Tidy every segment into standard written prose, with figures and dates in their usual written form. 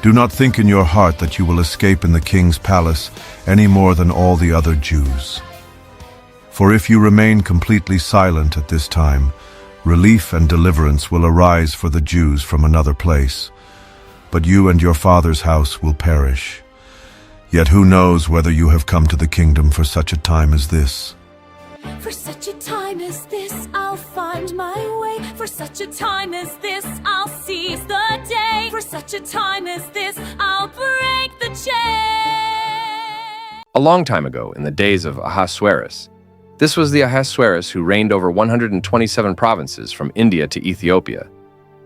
Do not think in your heart that you will escape in the king's palace any more than all the other Jews. For if you remain completely silent at this time, relief and deliverance will arise for the Jews from another place, but you and your father's house will perish. Yet who knows whether you have come to the kingdom for such a time as this? For such a time as this, I'll find my way. For such a time as this, I'll seize the day. For such a time as this, I'll break the chain. A long time ago, in the days of Ahasuerus, this was the Ahasuerus who reigned over 127 provinces from India to Ethiopia.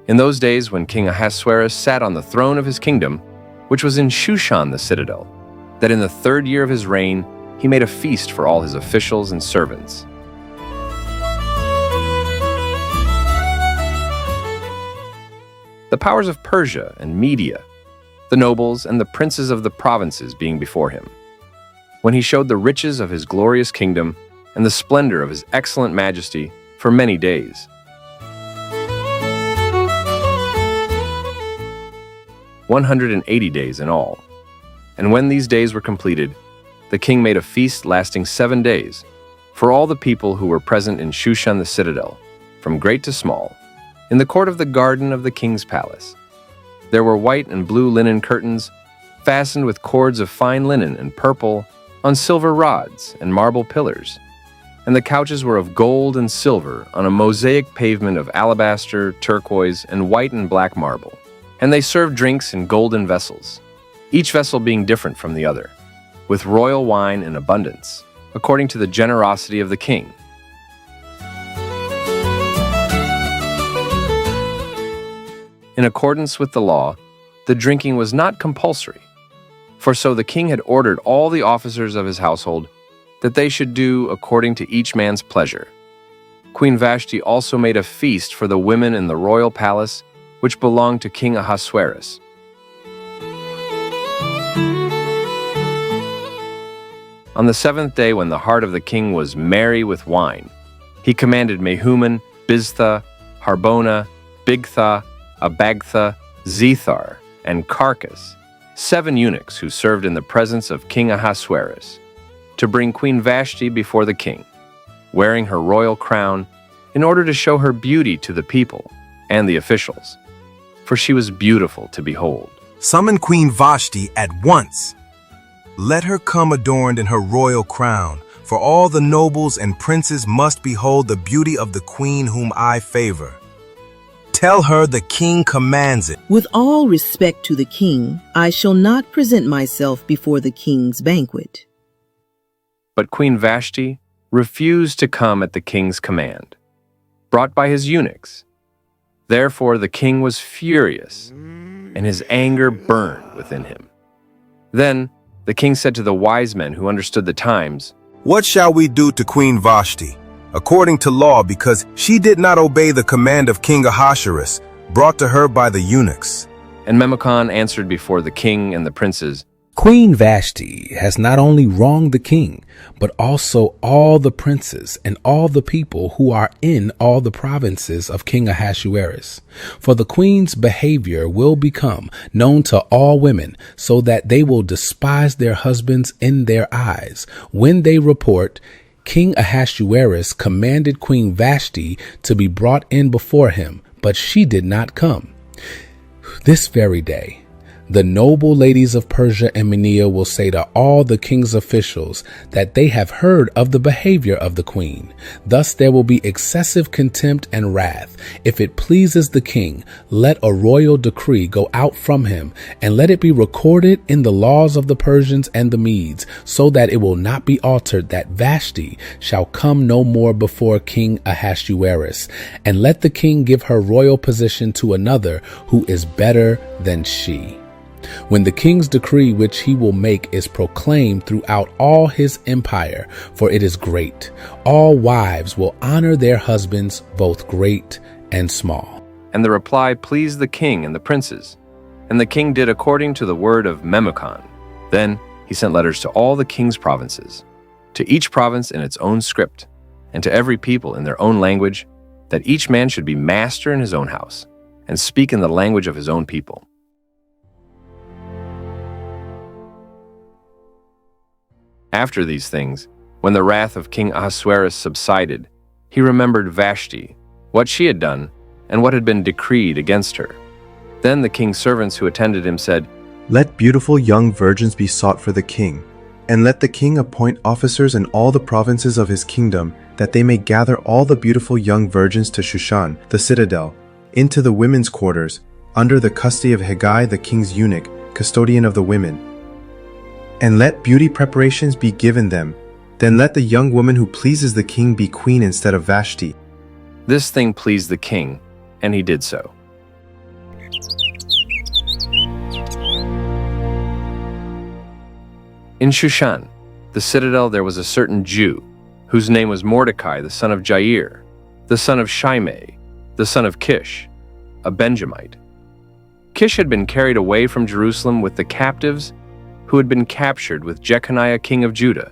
In those days when King Ahasuerus sat on the throne of his kingdom, which was in Shushan the citadel, that in the 3rd year of his reign he made a feast for all his officials and servants. The powers of Persia and Media, the nobles and the princes of the provinces being before him, when he showed the riches of his glorious kingdom and the splendor of his excellent majesty for many days. 180 days in all. And when these days were completed, the king made a feast lasting 7 days for all the people who were present in Shushan the citadel, from great to small, in the court of the garden of the king's palace. There were white and blue linen curtains, fastened with cords of fine linen and purple, on silver rods and marble pillars. And the couches were of gold and silver on a mosaic pavement of alabaster, turquoise, and white and black marble. And they served drinks in golden vessels, each vessel being different from the other, with royal wine in abundance, according to the generosity of the king. In accordance with the law, the drinking was not compulsory, for so the king had ordered all the officers of his household that they should do according to each man's pleasure. Queen Vashti also made a feast for the women in the royal palace which belonged to King Ahasuerus. On the 7th day, when the heart of the king was merry with wine, he commanded Mehuman, Biztha, Harbona, Bigtha, Abagtha, Zethar, and Carcas, 7 eunuchs who served in the presence of King Ahasuerus, to bring Queen Vashti before the king, wearing her royal crown, in order to show her beauty to the people and the officials, for she was beautiful to behold. Summon Queen Vashti at once. Let her come adorned in her royal crown, for all the nobles and princes must behold the beauty of the queen whom I favor. Tell her the king commands it. With all respect to the king, I shall not present myself before the king's banquet. But Queen Vashti refused to come at the king's command, brought by his eunuchs. Therefore the king was furious, and his anger burned within him. Then the king said to the wise men who understood the times, What shall we do to Queen Vashti, according to law, because she did not obey the command of King Ahasuerus, brought to her by the eunuchs? And Memucan answered before the king and the princes, Queen Vashti has not only wronged the king, but also all the princes and all the people who are in all the provinces of King Ahasuerus. For the queen's behavior will become known to all women, so that they will despise their husbands in their eyes, when they report, King Ahasuerus commanded Queen Vashti to be brought in before him, but she did not come. This very day, the noble ladies of Persia and Media will say to all the king's officials that they have heard of the behavior of the queen. Thus there will be excessive contempt and wrath. If it pleases the king, let a royal decree go out from him, and let it be recorded in the laws of the Persians and the Medes, so that it will not be altered, that Vashti shall come no more before King Ahasuerus. And let the king give her royal position to another who is better than she. When the king's decree which he will make is proclaimed throughout all his empire, for it is great, all wives will honor their husbands, both great and small. And the reply pleased the king and the princes. And the king did according to the word of Memucan. Then he sent letters to all the king's provinces, to each province in its own script, and to every people in their own language, that each man should be master in his own house, and speak in the language of his own people. After these things, when the wrath of King Ahasuerus subsided, he remembered Vashti, what she had done, and what had been decreed against her. Then the king's servants who attended him said, Let beautiful young virgins be sought for the king, and let the king appoint officers in all the provinces of his kingdom, that they may gather all the beautiful young virgins to Shushan, the citadel, into the women's quarters, under the custody of Hegai the king's eunuch, custodian of the women. And let beauty preparations be given them. Then let the young woman who pleases the king be queen instead of Vashti. This thing pleased the king, and he did so. In Shushan, the citadel, there was a certain Jew, whose name was Mordecai, the son of Jair, the son of Shimei, the son of Kish, a Benjamite. Kish had been carried away from Jerusalem with the captives who had been captured with Jeconiah king of Judah,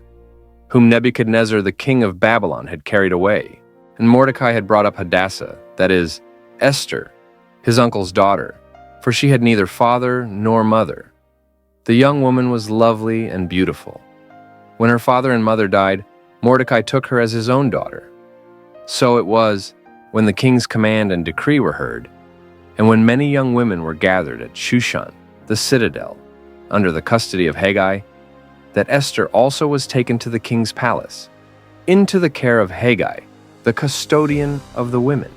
whom Nebuchadnezzar the king of Babylon had carried away. And Mordecai had brought up Hadassah, that is, Esther, his uncle's daughter, for she had neither father nor mother. The young woman was lovely and beautiful. When her father and mother died, Mordecai took her as his own daughter. So it was, when the king's command and decree were heard, and when many young women were gathered at Shushan, the citadel, under the custody of Hegai, that Esther also was taken to the king's palace, into the care of Hegai, the custodian of the women.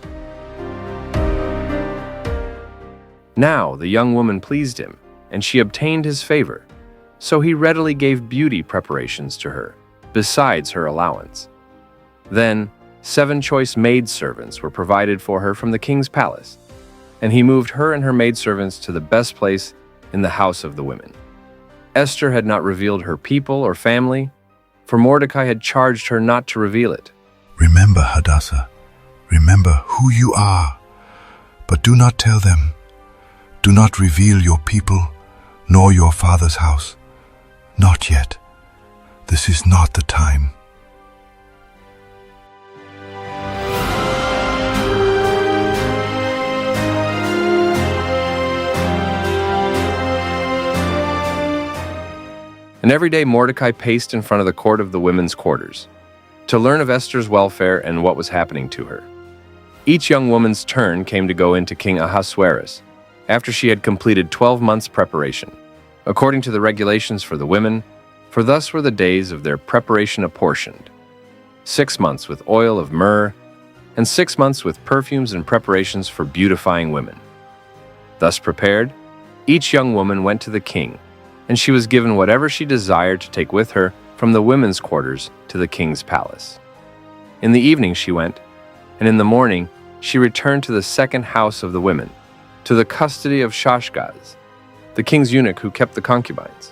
Now the young woman pleased him, and she obtained his favor, so he readily gave beauty preparations to her, besides her allowance. Then 7 choice maidservants were provided for her from the king's palace, and he moved her and her maidservants to the best place in the house of the women. Esther had not revealed her people or family, for Mordecai had charged her not to reveal it. Remember, Hadassah, remember who you are, but do not tell them. Do not reveal your people, nor your father's house. Not yet. This is not the time. And every day Mordecai paced in front of the court of the women's quarters, to learn of Esther's welfare and what was happening to her. Each young woman's turn came to go into King Ahasuerus, after she had completed 12 months' preparation, according to the regulations for the women, for thus were the days of their preparation apportioned: 6 months with oil of myrrh, and 6 months with perfumes and preparations for beautifying women. Thus prepared, each young woman went to the king, and she was given whatever she desired to take with her from the women's quarters to the king's palace. In the evening she went, and in the morning she returned to the second house of the women, to the custody of Shashgaz, the king's eunuch who kept the concubines.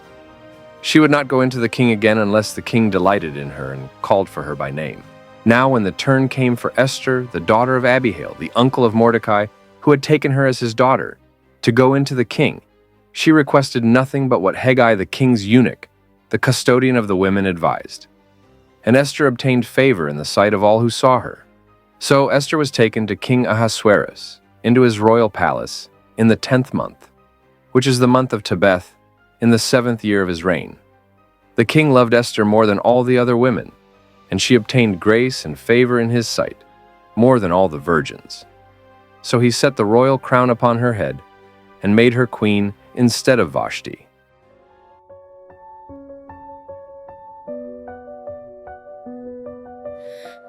She would not go into the king again unless the king delighted in her and called for her by name. Now when the turn came for Esther, the daughter of Abihail, the uncle of Mordecai, who had taken her as his daughter, to go into the king, she requested nothing but what Hegai the king's eunuch, the custodian of the women, advised. And Esther obtained favor in the sight of all who saw her. So Esther was taken to King Ahasuerus, into his royal palace, in the 10th month, which is the month of Tebeth, in the 7th year of his reign. The king loved Esther more than all the other women, and she obtained grace and favor in his sight, more than all the virgins. So he set the royal crown upon her head, and made her queen instead of Vashti.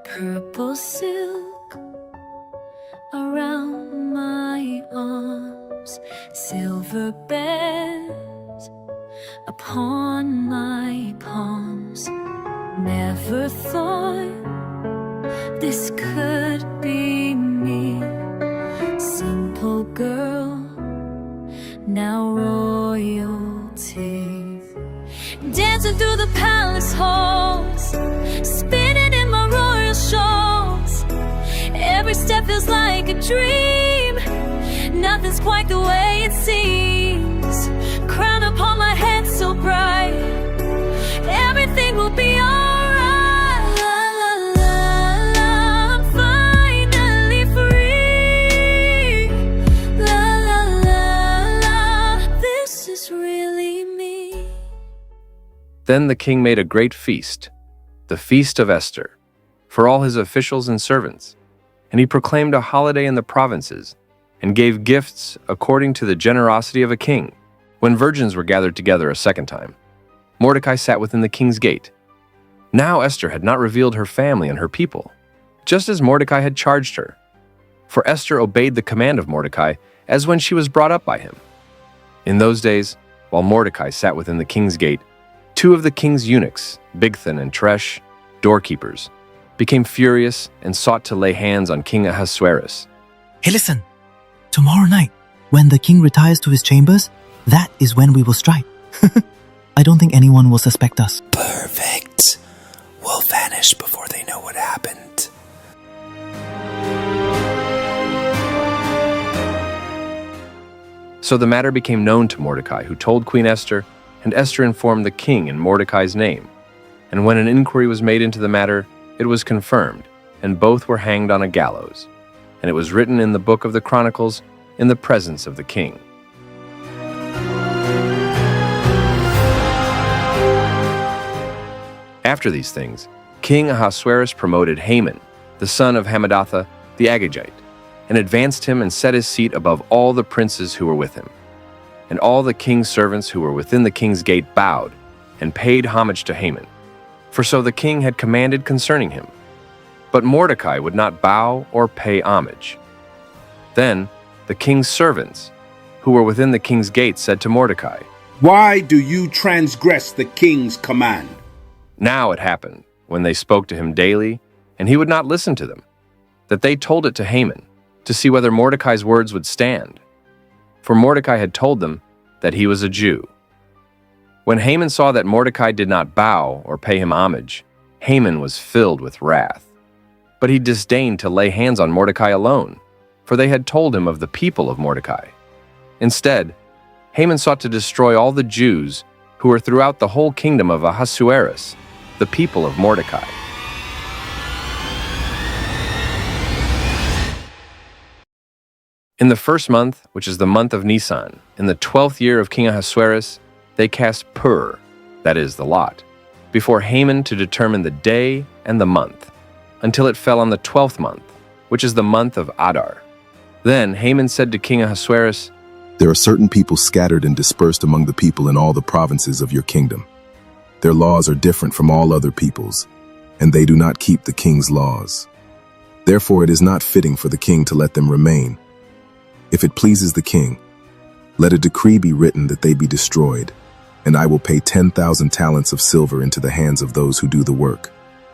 Purple silk around my arms, silver bells upon my palms. Never thought this could be me. Simple girl, now royalty. Dancing through the palace halls, spinning in my royal shawls. Every step feels like a dream. Nothing's quite the way it seems. Crown upon my head so bright, everything will be alright. La, la, la, I'm finally free. La, la, la, la, this is really me. Then the king made a great feast, the Feast of Esther, for all his officials and servants, and he proclaimed a holiday in the provinces, and gave gifts according to the generosity of a king. When virgins were gathered together a second time, Mordecai sat within the king's gate. Now Esther had not revealed her family and her people, just as Mordecai had charged her. For Esther obeyed the command of Mordecai as when she was brought up by him. In those days, while Mordecai sat within the king's gate, two of the king's eunuchs, Bigthan and Teresh, doorkeepers, became furious and sought to lay hands on King Ahasuerus. Hey, listen. Tomorrow night, when the king retires to his chambers, that is when we will strike. I don't think anyone will suspect us. Perfect. We'll vanish before they know what happened. So the matter became known to Mordecai, who told Queen Esther, and Esther informed the king in Mordecai's name. And when an inquiry was made into the matter, it was confirmed, and both were hanged on a gallows. And it was written in the book of the Chronicles in the presence of the king. After these things, King Ahasuerus promoted Haman, the son of Hammedatha the Agagite, and advanced him and set his seat above all the princes who were with him. And all the king's servants who were within the king's gate bowed and paid homage to Haman, for so the king had commanded concerning him. But Mordecai would not bow or pay homage. Then the king's servants, who were within the king's gate, said to Mordecai, "Why do you transgress the king's command?" Now it happened, when they spoke to him daily, and he would not listen to them, that they told it to Haman, to see whether Mordecai's words would stand. For Mordecai had told them that he was a Jew. When Haman saw that Mordecai did not bow or pay him homage, Haman was filled with wrath. But he disdained to lay hands on Mordecai alone, for they had told him of the people of Mordecai. Instead, Haman sought to destroy all the Jews who were throughout the whole kingdom of Ahasuerus, the people of Mordecai. In the first month, which is the month of Nisan, in the 12th year of King Ahasuerus, they cast pur, that is, the lot, before Haman to determine the day and the month, until it fell on the 12th month, which is the month of Adar. Then Haman said to King Ahasuerus, "There are certain people scattered and dispersed among the people in all the provinces of your kingdom. Their laws are different from all other people's, and they do not keep the king's laws. Therefore it is not fitting for the king to let them remain. If it pleases the king, let a decree be written that they be destroyed, and I will pay 10,000 talents of silver into the hands of those who do the work,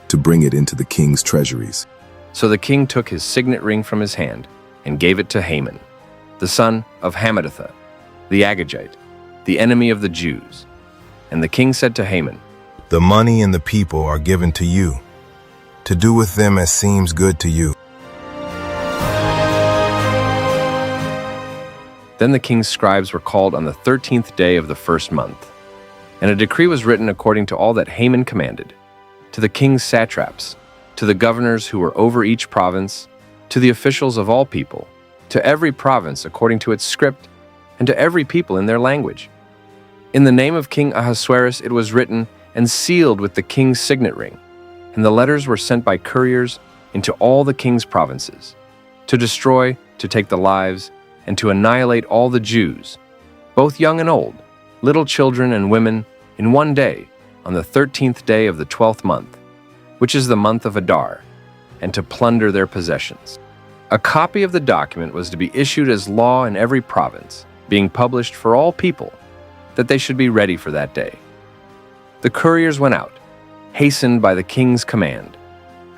to bring it into the king's treasuries." So the king took his signet ring from his hand and gave it to Haman, the son of Hammedatha, the Agagite, the enemy of the Jews. And the king said to Haman, "The money and the people are given to you, to do with them as seems good to you." Then the king's scribes were called on the 13th day of the first month, and a decree was written according to all that Haman commanded, to the king's satraps, to the governors who were over each province, to the officials of all people, to every province according to its script, and to every people in their language. In the name of King Ahasuerus it was written and sealed with the king's signet ring, and the letters were sent by couriers into all the king's provinces, to destroy, to take the lives, and to annihilate all the Jews, both young and old, little children and women, in one day, on the 13th day of the 12th month, which is the month of Adar, and to plunder their possessions. A copy of the document was to be issued as law in every province, being published for all people, that they should be ready for that day. The couriers went out, hastened by the king's command,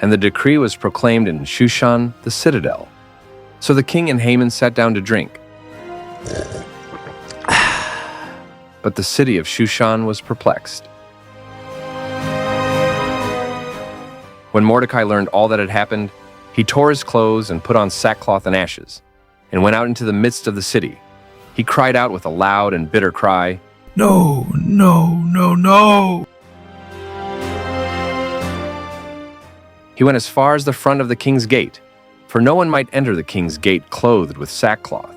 and the decree was proclaimed in Shushan the citadel. So the king and Haman sat down to drink. But the city of Shushan was perplexed. When Mordecai learned all that had happened, he tore his clothes and put on sackcloth and ashes, and went out into the midst of the city. He cried out with a loud and bitter cry, No, no, no, no. He went as far as the front of the king's gate, for no one might enter the king's gate clothed with sackcloth.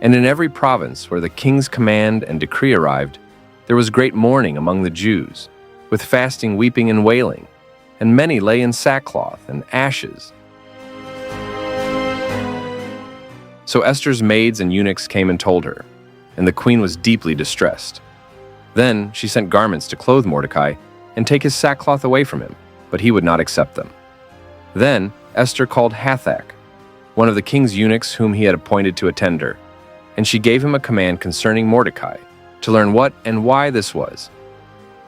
And in every province where the king's command and decree arrived, there was great mourning among the Jews, with fasting, weeping, and wailing, and many lay in sackcloth and ashes. So Esther's maids and eunuchs came and told her, and the queen was deeply distressed. Then she sent garments to clothe Mordecai and take his sackcloth away from him, but he would not accept them. Then Esther called Hathach, one of the king's eunuchs whom he had appointed to attend her, and she gave him a command concerning Mordecai, to learn what and why this was.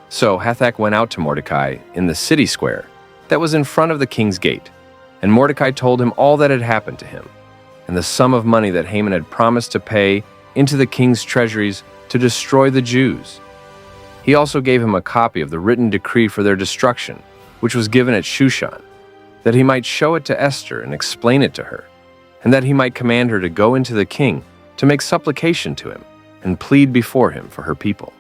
So Hathach went out to Mordecai in the city square that was in front of the king's gate, and Mordecai told him all that had happened to him, and the sum of money that Haman had promised to pay into the king's treasuries to destroy the Jews. He also gave him a copy of the written decree for their destruction, which was given at Shushan, that he might show it to Esther and explain it to her, and that he might command her to go into the king to make supplication to him and plead before him for her people.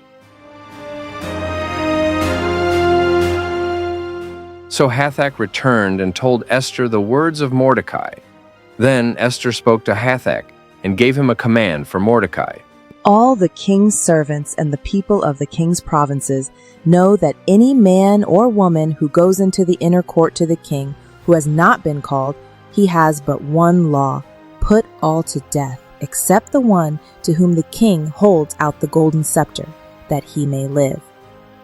So Hathach returned and told Esther the words of Mordecai. Then Esther spoke to Hathach and gave him a command for Mordecai. All the king's servants and the people of the king's provinces know that any man or woman who goes into the inner court to the king who has not been called, he has but one law: put all to death, except the one to whom the king holds out the golden scepter, that he may live.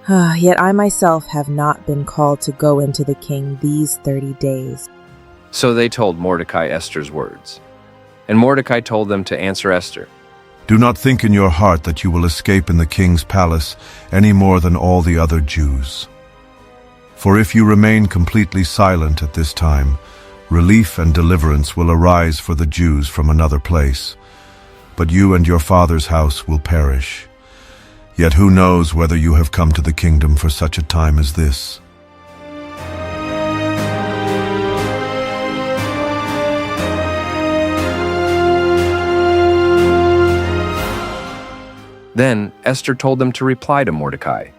Yet I myself have not been called to go into the king these 30 days. So they told Mordecai Esther's words. And Mordecai told them to answer Esther. Do not think in your heart that you will escape in the king's palace any more than all the other Jews. For if you remain completely silent at this time, relief and deliverance will arise for the Jews from another place, but you and your father's house will perish. Yet who knows whether you have come to the kingdom for such a time as this? Then Esther told them to reply to Mordecai.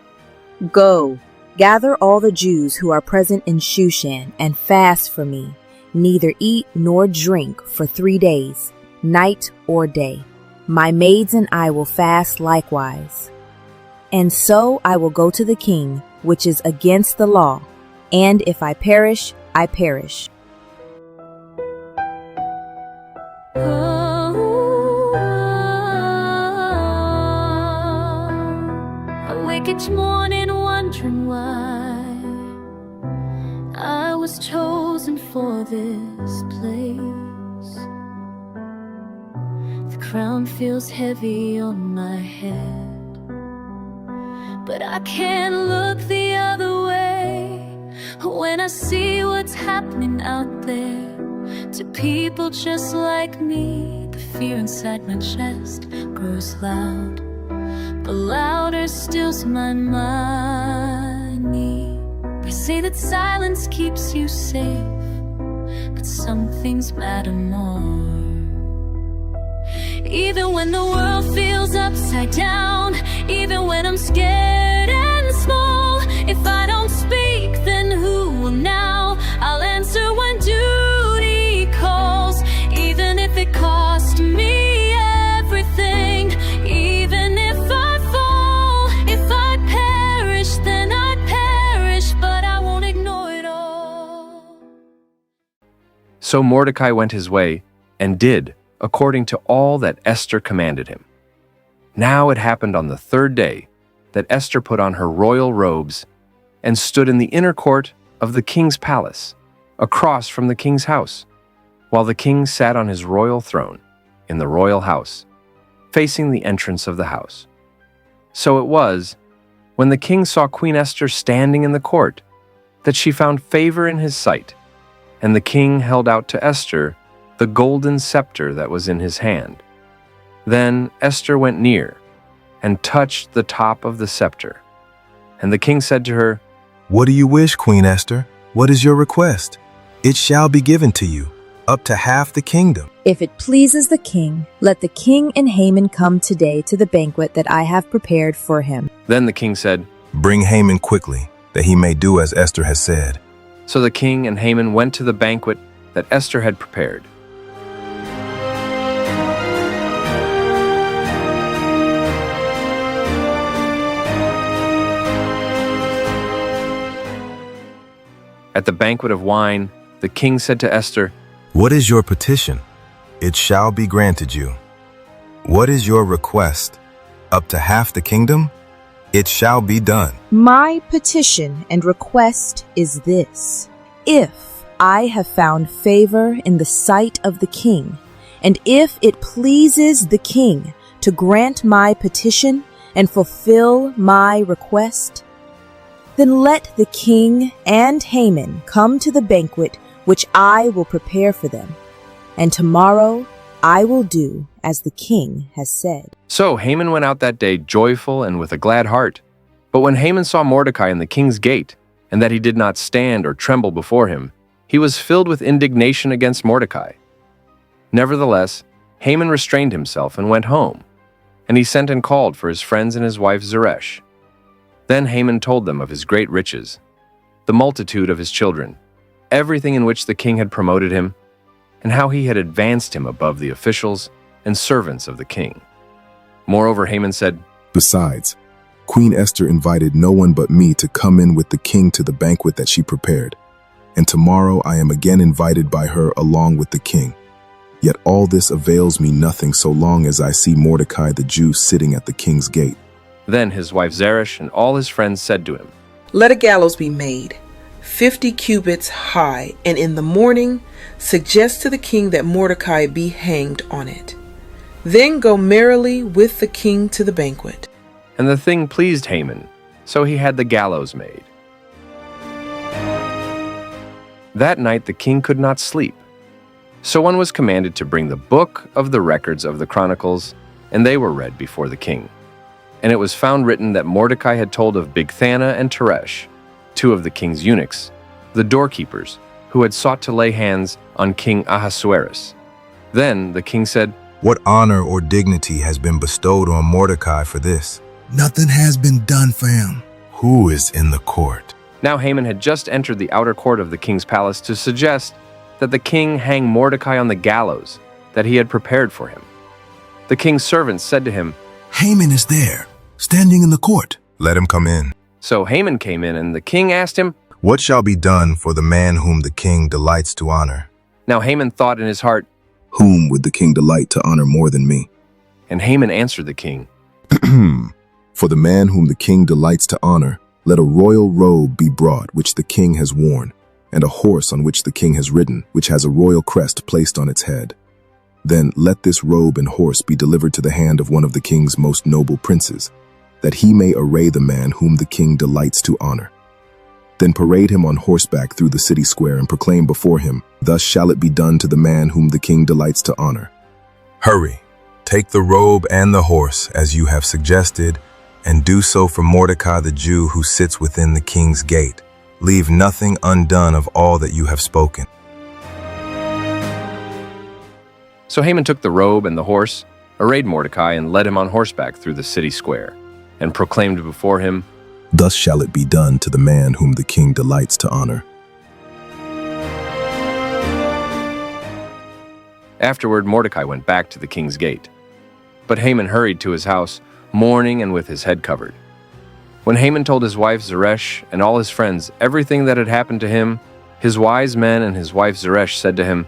Go, gather all the Jews who are present in Shushan and fast for me, neither eat nor drink for 3 days, night or day. My maids and I will fast likewise. And so I will go to the king, which is against the law, and if I perish, I perish. Each morning wondering why I was chosen for this place. The crown feels heavy on my head, but I can't look the other way when I see what's happening out there to people just like me. The fear inside my chest grows loud, but louder still's my money. They say that silence keeps you safe, but some things matter more. Even when the world feels upside down, even when I'm scared and small, if I don't speak, then who will now? I'll answer when duty calls, even if it cost me everything. Even if I fall, if I perish, then I perish, but I won't ignore it all. So Mordecai went his way and did according to all that Esther commanded him. Now it happened on the 3rd day that Esther put on her royal robes and stood in the inner court of the king's palace, across from the king's house, while the king sat on his royal throne in the royal house, facing the entrance of the house. So it was, when the king saw Queen Esther standing in the court, that she found favor in his sight, and the king held out to Esther the golden scepter that was in his hand. Then Esther went near and touched the top of the scepter. And the king said to her, What do you wish, Queen Esther? What is your request? It shall be given to you, up to half the kingdom. If it pleases the king, let the king and Haman come today to the banquet that I have prepared for him. Then the king said, Bring Haman quickly, that he may do as Esther has said. So the king and Haman went to the banquet that Esther had prepared. At the banquet of wine, the king said to Esther, What is your petition? It shall be granted you. What is your request? Up to half the kingdom? It shall be done. My petition and request is this. If I have found favor in the sight of the king, and if it pleases the king to grant my petition and fulfill my request, then let the king and Haman come to the banquet which I will prepare for them, and tomorrow I will do as the king has said. So Haman went out that day joyful and with a glad heart. But when Haman saw Mordecai in the king's gate, and that he did not stand or tremble before him, he was filled with indignation against Mordecai. Nevertheless, Haman restrained himself and went home, and he sent and called for his friends and his wife Zeresh. Then Haman told them of his great riches, the multitude of his children, everything in which the king had promoted him, and how he had advanced him above the officials and servants of the king. Moreover, Haman said, Besides, Queen Esther invited no one but me to come in with the king to the banquet that she prepared, and tomorrow I am again invited by her along with the king. Yet all this avails me nothing so long as I see Mordecai the Jew sitting at the king's gate. Then his wife Zeresh and all his friends said to him, Let a gallows be made, 50 cubits high, and in the morning suggest to the king that Mordecai be hanged on it. Then go merrily with the king to the banquet. And the thing pleased Haman, so he had the gallows made. That night the king could not sleep. So one was commanded to bring the book of the records of the chronicles, and they were read before the king. And it was found written that Mordecai had told of Bigthana and Teresh, two of the king's eunuchs, the doorkeepers, who had sought to lay hands on King Ahasuerus. Then the king said, What honor or dignity has been bestowed on Mordecai for this? Nothing has been done for him. Who is in the court? Now Haman had just entered the outer court of the king's palace to suggest that the king hang Mordecai on the gallows that he had prepared for him. The king's servants said to him, Haman is there, standing in the court. Let him come in. So Haman came in, and the king asked him, What shall be done for the man whom the king delights to honor? Now Haman thought in his heart, Whom would the king delight to honor more than me? And Haman answered the king, For the man whom the king delights to honor, let a royal robe be brought which the king has worn, and a horse on which the king has ridden, which has a royal crest placed on its head. Then let this robe and horse be delivered to the hand of one of the king's most noble princes, that he may array the man whom the king delights to honor. Then parade him on horseback through the city square and proclaim before him, Thus shall it be done to the man whom the king delights to honor. Hurry, take the robe and the horse, as you have suggested, and do so for Mordecai the Jew who sits within the king's gate. Leave nothing undone of all that you have spoken. So Haman took the robe and the horse, arrayed Mordecai, and led him on horseback through the city square, and proclaimed before him, Thus shall it be done to the man whom the king delights to honor. Afterward, Mordecai went back to the king's gate. But Haman hurried to his house, mourning and with his head covered. When Haman told his wife Zeresh and all his friends everything that had happened to him, his wise men and his wife Zeresh said to him,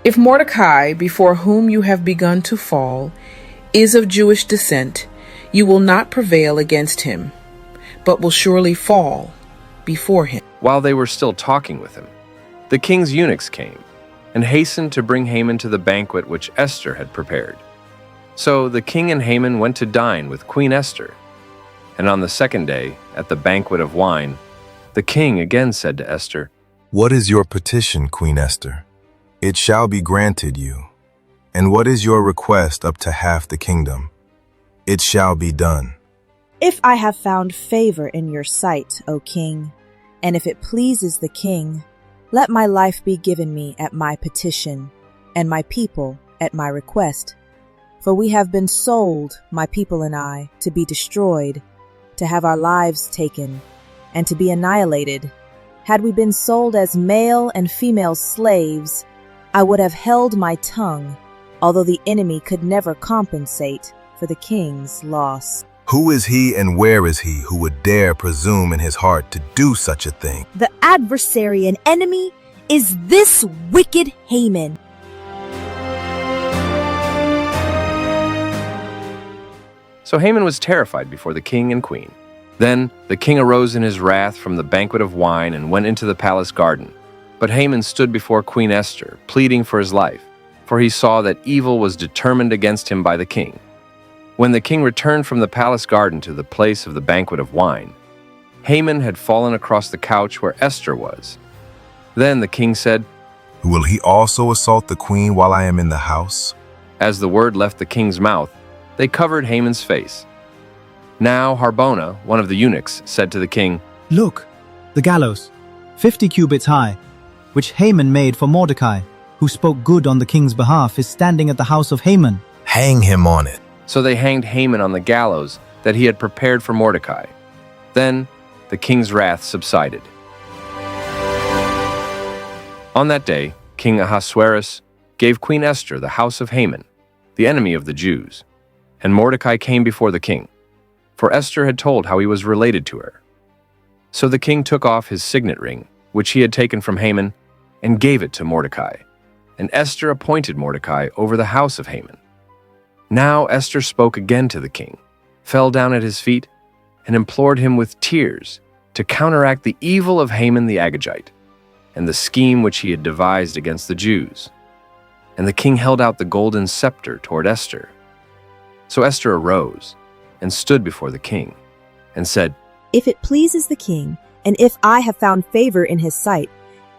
If Mordecai, before whom you have begun to fall, is of Jewish descent, you will not prevail against him, but will surely fall before him. While they were still talking with him, the king's eunuchs came and hastened to bring Haman to the banquet which Esther had prepared. So the king and Haman went to dine with Queen Esther. And on the second day, at the banquet of wine, the king again said to Esther, What is your petition, Queen Esther? It shall be granted you. And what is your request up to half the kingdom? It shall be done. If I have found favor in your sight, O king, and if it pleases the king, let my life be given me at my petition, and my people at my request. For we have been sold, my people and I, to be destroyed, to have our lives taken, and to be annihilated. Had we been sold as male and female slaves, I would have held my tongue, although the enemy could never compensate for the king's loss. Who is he and where is he who would dare presume in his heart to do such a thing? The adversary and enemy is this wicked Haman. So Haman was terrified before the king and queen. Then the king arose in his wrath from the banquet of wine and went into the palace garden. But Haman stood before Queen Esther, pleading for his life, for he saw that evil was determined against him by the king. When the king returned from the palace garden to the place of the banquet of wine, Haman had fallen across the couch where Esther was. Then the king said, Will he also assault the queen while I am in the house? As the word left the king's mouth, they covered Haman's face. Now Harbona, one of the eunuchs, said to the king, Look, the gallows, 50 cubits high, which Haman made for Mordecai, who spoke good on the king's behalf, is standing at the house of Haman. Hang him on it. So they hanged Haman on the gallows that he had prepared for Mordecai. Then the king's wrath subsided. On that day, King Ahasuerus gave Queen Esther the house of Haman, the enemy of the Jews. And Mordecai came before the king, for Esther had told how he was related to her. So the king took off his signet ring, which he had taken from Haman, and gave it to Mordecai. And Esther appointed Mordecai over the house of Haman. Now Esther spoke again to the king, fell down at his feet, and implored him with tears to counteract the evil of Haman the Agagite, and the scheme which he had devised against the Jews. And the king held out the golden scepter toward Esther. So Esther arose and stood before the king and said, If it pleases the king, and if I have found favor in his sight,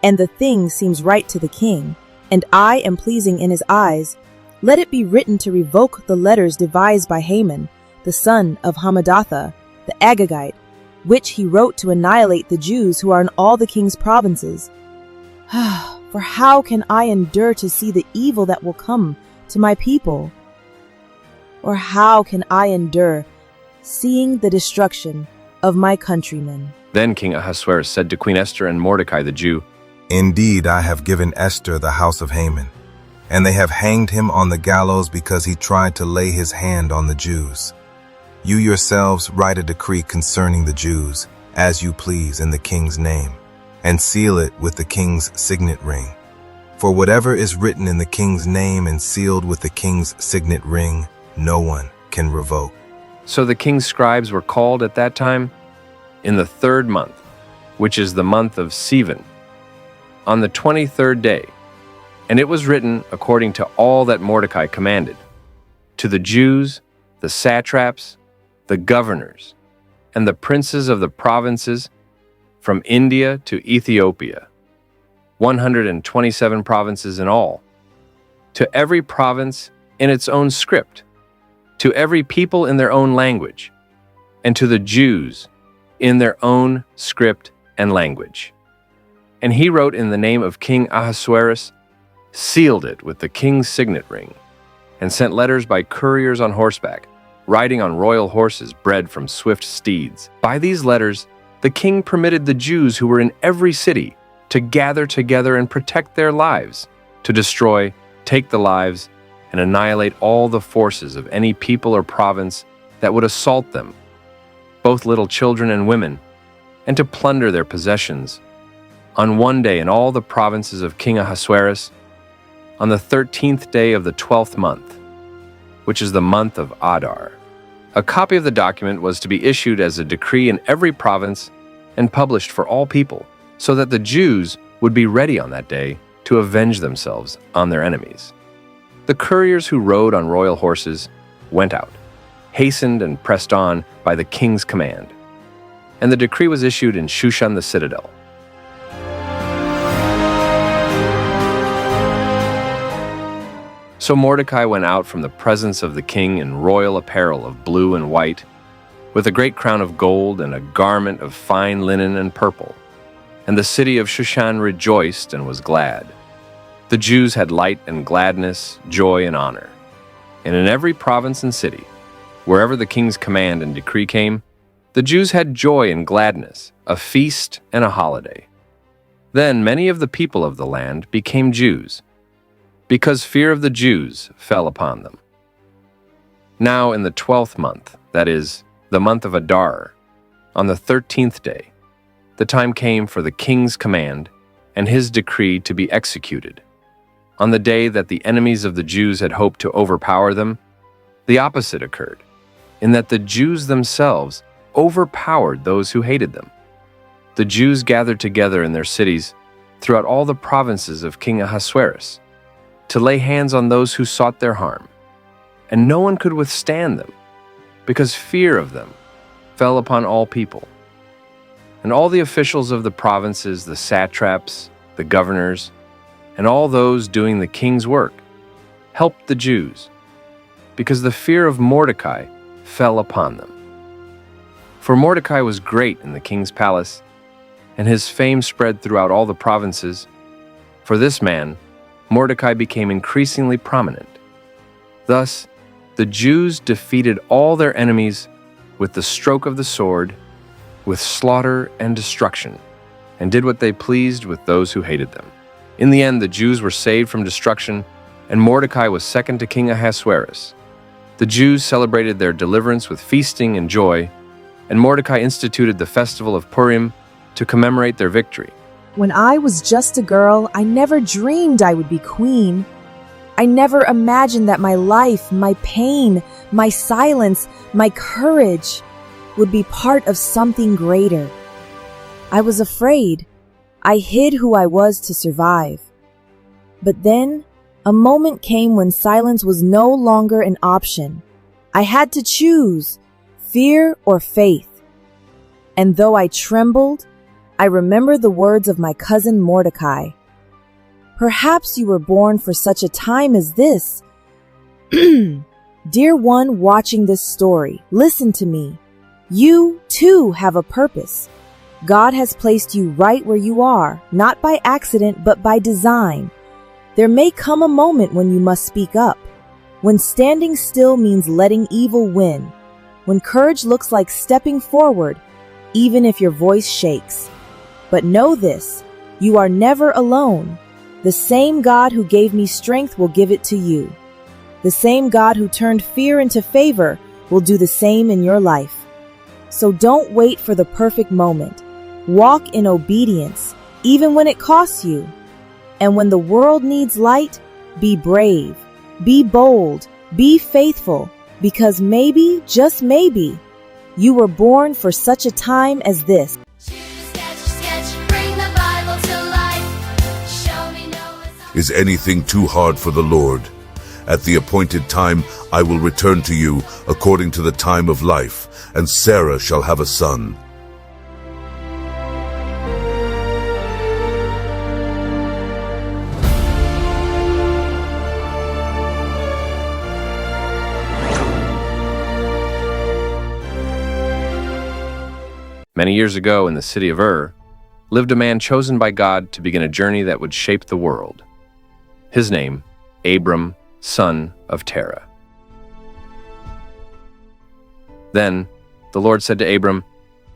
and the thing seems right to the king, and I am pleasing in his eyes, let it be written to revoke the letters devised by Haman, the son of Hammedatha, the Agagite, which he wrote to annihilate the Jews who are in all the king's provinces. For how can I endure to see the evil that will come to my people? Or how can I endure seeing the destruction of my countrymen? Then King Ahasuerus said to Queen Esther and Mordecai the Jew, Indeed, I have given Esther the house of Haman, and they have hanged him on the gallows because he tried to lay his hand on the Jews. You yourselves write a decree concerning the Jews, as you please in the king's name, and seal it with the king's signet ring. For whatever is written in the king's name and sealed with the king's signet ring, no one can revoke. So the king's scribes were called at that time in the 3rd month, which is the month of Sivan, on the 23rd day. And it was written according to all that Mordecai commanded, to the Jews, the satraps, the governors, and the princes of the provinces from India to Ethiopia, 127 provinces in all, to every province in its own script, to every people in their own language, and to the Jews in their own script and language. And he wrote in the name of King Ahasuerus, sealed it with the king's signet ring, and sent letters by couriers on horseback, riding on royal horses bred from swift steeds. By these letters, the king permitted the Jews who were in every city to gather together and protect their lives, to destroy, take the lives, and annihilate all the forces of any people or province that would assault them, both little children and women, and to plunder their possessions. On one day in all the provinces of King Ahasuerus, on the 13th day of the 12th month, which is the month of Adar. A copy of the document was to be issued as a decree in every province and published for all people, so that the Jews would be ready on that day to avenge themselves on their enemies. The couriers who rode on royal horses went out, hastened and pressed on by the king's command. And the decree was issued in Shushan the citadel. So Mordecai went out from the presence of the king in royal apparel of blue and white, with a great crown of gold and a garment of fine linen and purple. And the city of Shushan rejoiced and was glad. The Jews had light and gladness, joy and honor. And in every province and city, wherever the king's command and decree came, the Jews had joy and gladness, a feast and a holiday. Then many of the people of the land became Jews, because fear of the Jews fell upon them. Now in the 12th month, that is, the month of Adar, on the 13th day, the time came for the king's command and his decree to be executed. On the day that the enemies of the Jews had hoped to overpower them, the opposite occurred, in that the Jews themselves overpowered those who hated them. The Jews gathered together in their cities throughout all the provinces of King Ahasuerus to lay hands on those who sought their harm, and no one could withstand them, because fear of them fell upon all people. And all the officials of the provinces, the satraps, the governors, and all those doing the king's work helped the Jews, because the fear of Mordecai fell upon them. For Mordecai was great in the king's palace, and his fame spread throughout all the provinces. For this man, Mordecai became increasingly prominent. Thus, the Jews defeated all their enemies with the stroke of the sword, with slaughter and destruction, and did what they pleased with those who hated them. In the end, the Jews were saved from destruction, and Mordecai was second to King Ahasuerus. The Jews celebrated their deliverance with feasting and joy, and Mordecai instituted the festival of Purim to commemorate their victory. When I was just a girl, I never dreamed I would be queen. I never imagined that my life, my pain, my silence, my courage would be part of something greater. I was afraid. I hid who I was to survive. But then, a moment came when silence was no longer an option. I had to choose fear or faith. And though I trembled, I remembered the words of my cousin Mordecai. Perhaps you were born for such a time as this. Dear one watching this story, listen to me. You, too, have a purpose. God has placed you right where you are, not by accident, but by design. There may come a moment when you must speak up, when standing still means letting evil win, when courage looks like stepping forward, even if your voice shakes. But know this, you are never alone. The same God who gave me strength will give it to you. The same God who turned fear into favor will do the same in your life. So don't wait for the perfect moment. Walk in obedience, even when it costs you. And when the world needs light, be brave, be bold, be faithful, because maybe, just maybe, you were born for such a time as this. Is anything too hard for the Lord? At the appointed time I will return to you according to the time of life, and Sarah shall have a son. Many years ago in the city of Ur, lived a man chosen by God to begin a journey that would shape the world. His name, Abram, son of Terah. Then the Lord said to Abram,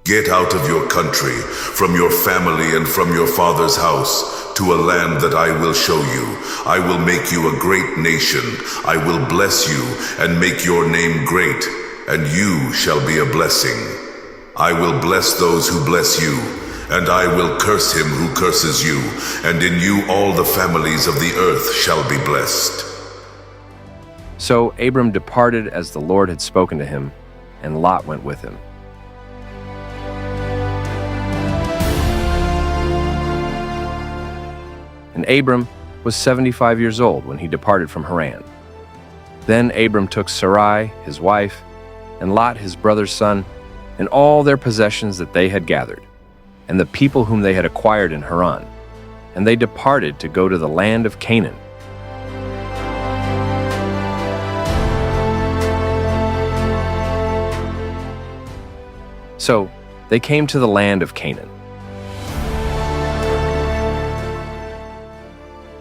Get out of your country, from your family and from your father's house, to a land that I will show you. I will make you a great nation. I will bless you and make your name great, and you shall be a blessing. I will bless those who bless you, and I will curse him who curses you, and in you all the families of the earth shall be blessed. So Abram departed as the Lord had spoken to him, and Lot went with him. And Abram was 75 years old when he departed from Haran. Then Abram took Sarai, his wife, and Lot, his brother's son, and all their possessions that they had gathered, and the people whom they had acquired in Haran, and they departed to go to the land of Canaan. So they came to the land of Canaan.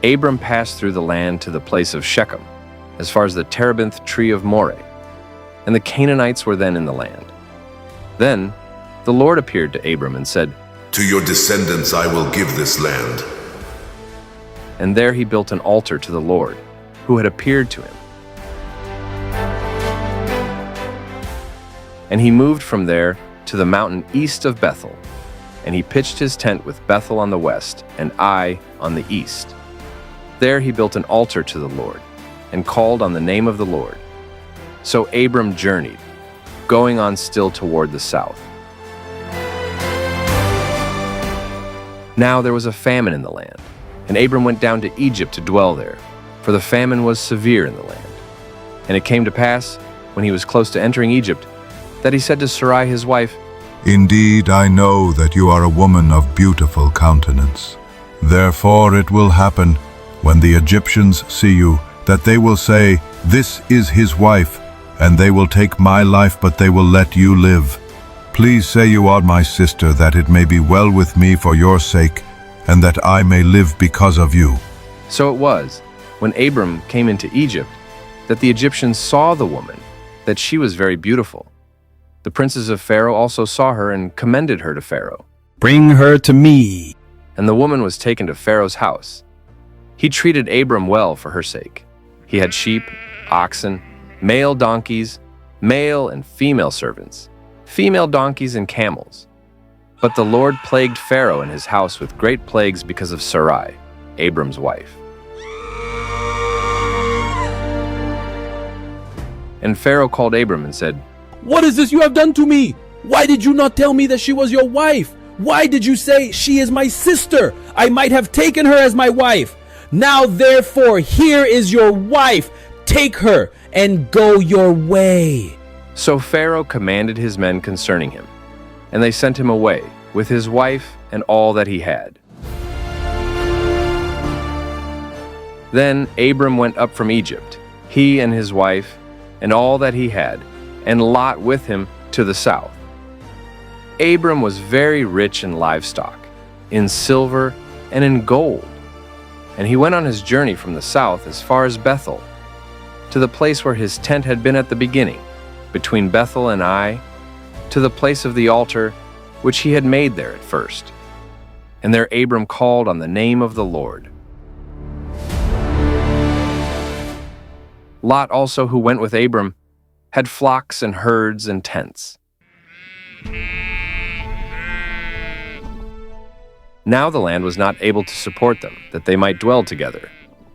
Abram passed through the land to the place of Shechem, as far as the terebinth tree of Moreh, and the Canaanites were then in the land. Then the Lord appeared to Abram and said, To your descendants I will give this land. And there he built an altar to the Lord, who had appeared to him. And he moved from there to the mountain east of Bethel. And he pitched his tent with Bethel on the west and Ai on the east. There he built an altar to the Lord and called on the name of the Lord. So Abram journeyed, going on still toward the south. Now there was a famine in the land, and Abram went down to Egypt to dwell there, for the famine was severe in the land. And it came to pass, when he was close to entering Egypt, that he said to Sarai his wife, Indeed, I know that you are a woman of beautiful countenance. Therefore it will happen, when the Egyptians see you, that they will say, This is his wife, and they will take my life, but they will let you live. Please say you are my sister, that it may be well with me for your sake, and that I may live because of you. So it was, when Abram came into Egypt, that the Egyptians saw the woman, that she was very beautiful. The princes of Pharaoh also saw her and commended her to Pharaoh. Bring her to me. And the woman was taken to Pharaoh's house. He treated Abram well for her sake. He had sheep, oxen, male donkeys, male and female servants, female donkeys and camels. But the Lord plagued Pharaoh and his house with great plagues because of Sarai, Abram's wife. And Pharaoh called Abram and said, What is this you have done to me? Why did you not tell me that she was your wife? Why did you say, She is my sister? I might have taken her as my wife. Now therefore, here is your wife. Take her and go your way. So Pharaoh commanded his men concerning him, and they sent him away with his wife and all that he had. Then Abram went up from Egypt, he and his wife, and all that he had, and Lot with him to the south. Abram was very rich in livestock, in silver, and in gold. And he went on his journey from the south as far as Bethel, to the place where his tent had been at the beginning, between Bethel and Ai, to the place of the altar which he had made there at first. And there Abram called on the name of the Lord. Lot also, who went with Abram, had flocks and herds and tents. Now the land was not able to support them, that they might dwell together,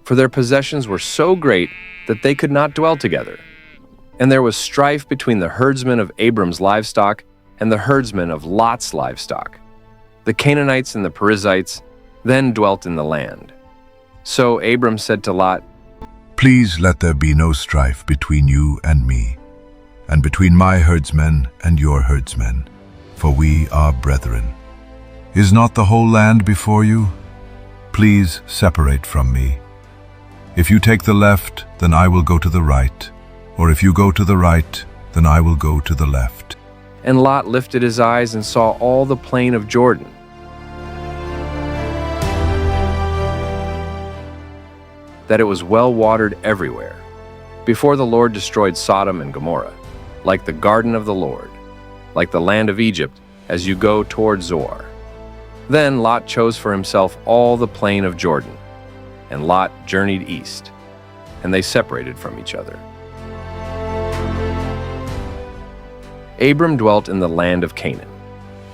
for their possessions were so great that they could not dwell together. And there was strife between the herdsmen of Abram's livestock and the herdsmen of Lot's livestock. The Canaanites and the Perizzites then dwelt in the land. So Abram said to Lot, Please let there be no strife between you and me, and between my herdsmen and your herdsmen, for we are brethren. Is not the whole land before you? Please separate from me. If you take the left, then I will go to the right, or if you go to the right, then I will go to the left. And Lot lifted his eyes and saw all the plain of Jordan, that it was well watered everywhere, before the Lord destroyed Sodom and Gomorrah, like the garden of the Lord, like the land of Egypt, as you go toward Zoar. Then Lot chose for himself all the plain of Jordan, and Lot journeyed east, and they separated from each other. Abram dwelt in the land of Canaan,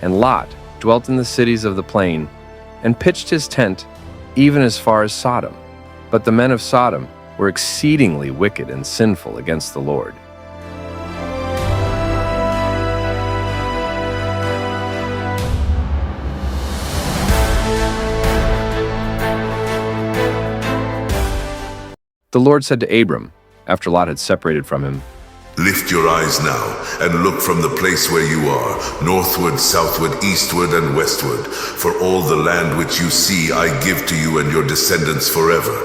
and Lot dwelt in the cities of the plain, and pitched his tent even as far as Sodom. But the men of Sodom were exceedingly wicked and sinful against the Lord. The Lord said to Abram, after Lot had separated from him, Lift your eyes now, and look from the place where you are, northward, southward, eastward, and westward. For all the land which you see I give to you and your descendants forever.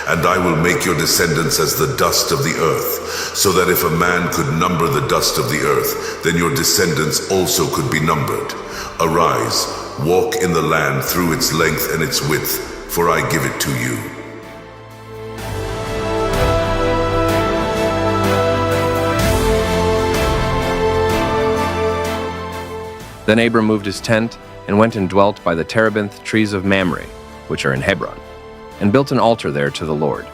And I will make your descendants as the dust of the earth, so that if a man could number the dust of the earth, then your descendants also could be numbered. Arise, walk in the land through its length and its width, for I give it to you. Then Abram moved his tent and went and dwelt by the terebinth trees of Mamre, which are in Hebron, and built an altar there to the Lord.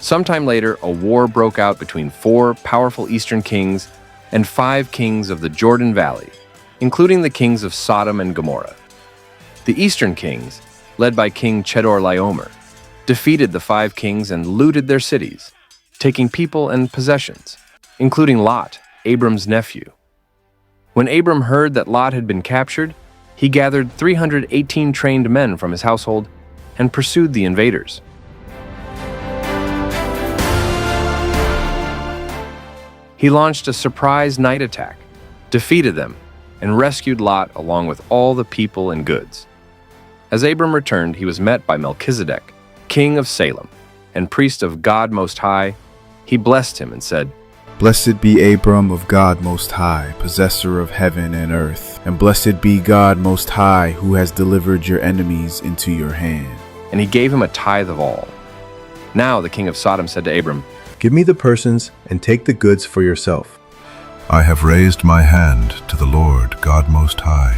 Sometime later, a war broke out between 4 powerful eastern kings and 5 kings of the Jordan Valley, including the kings of Sodom and Gomorrah. The eastern kings, led by King Chedorlaomer, defeated the 5 kings and looted their cities, taking people and possessions, including Lot, Abram's nephew. When Abram heard that Lot had been captured, he gathered 318 trained men from his household and pursued the invaders. He launched a surprise night attack, defeated them, and rescued Lot along with all the people and goods. As Abram returned, he was met by Melchizedek, king of Salem, and priest of God Most High. He blessed him and said, "Blessed be Abram of God Most High, possessor of heaven and earth, and blessed be God Most High, who has delivered your enemies into your hand." And he gave him a tithe of all. Now the king of Sodom said to Abram, "Give me the persons and take the goods for yourself." I have raised my hand to the Lord God Most High,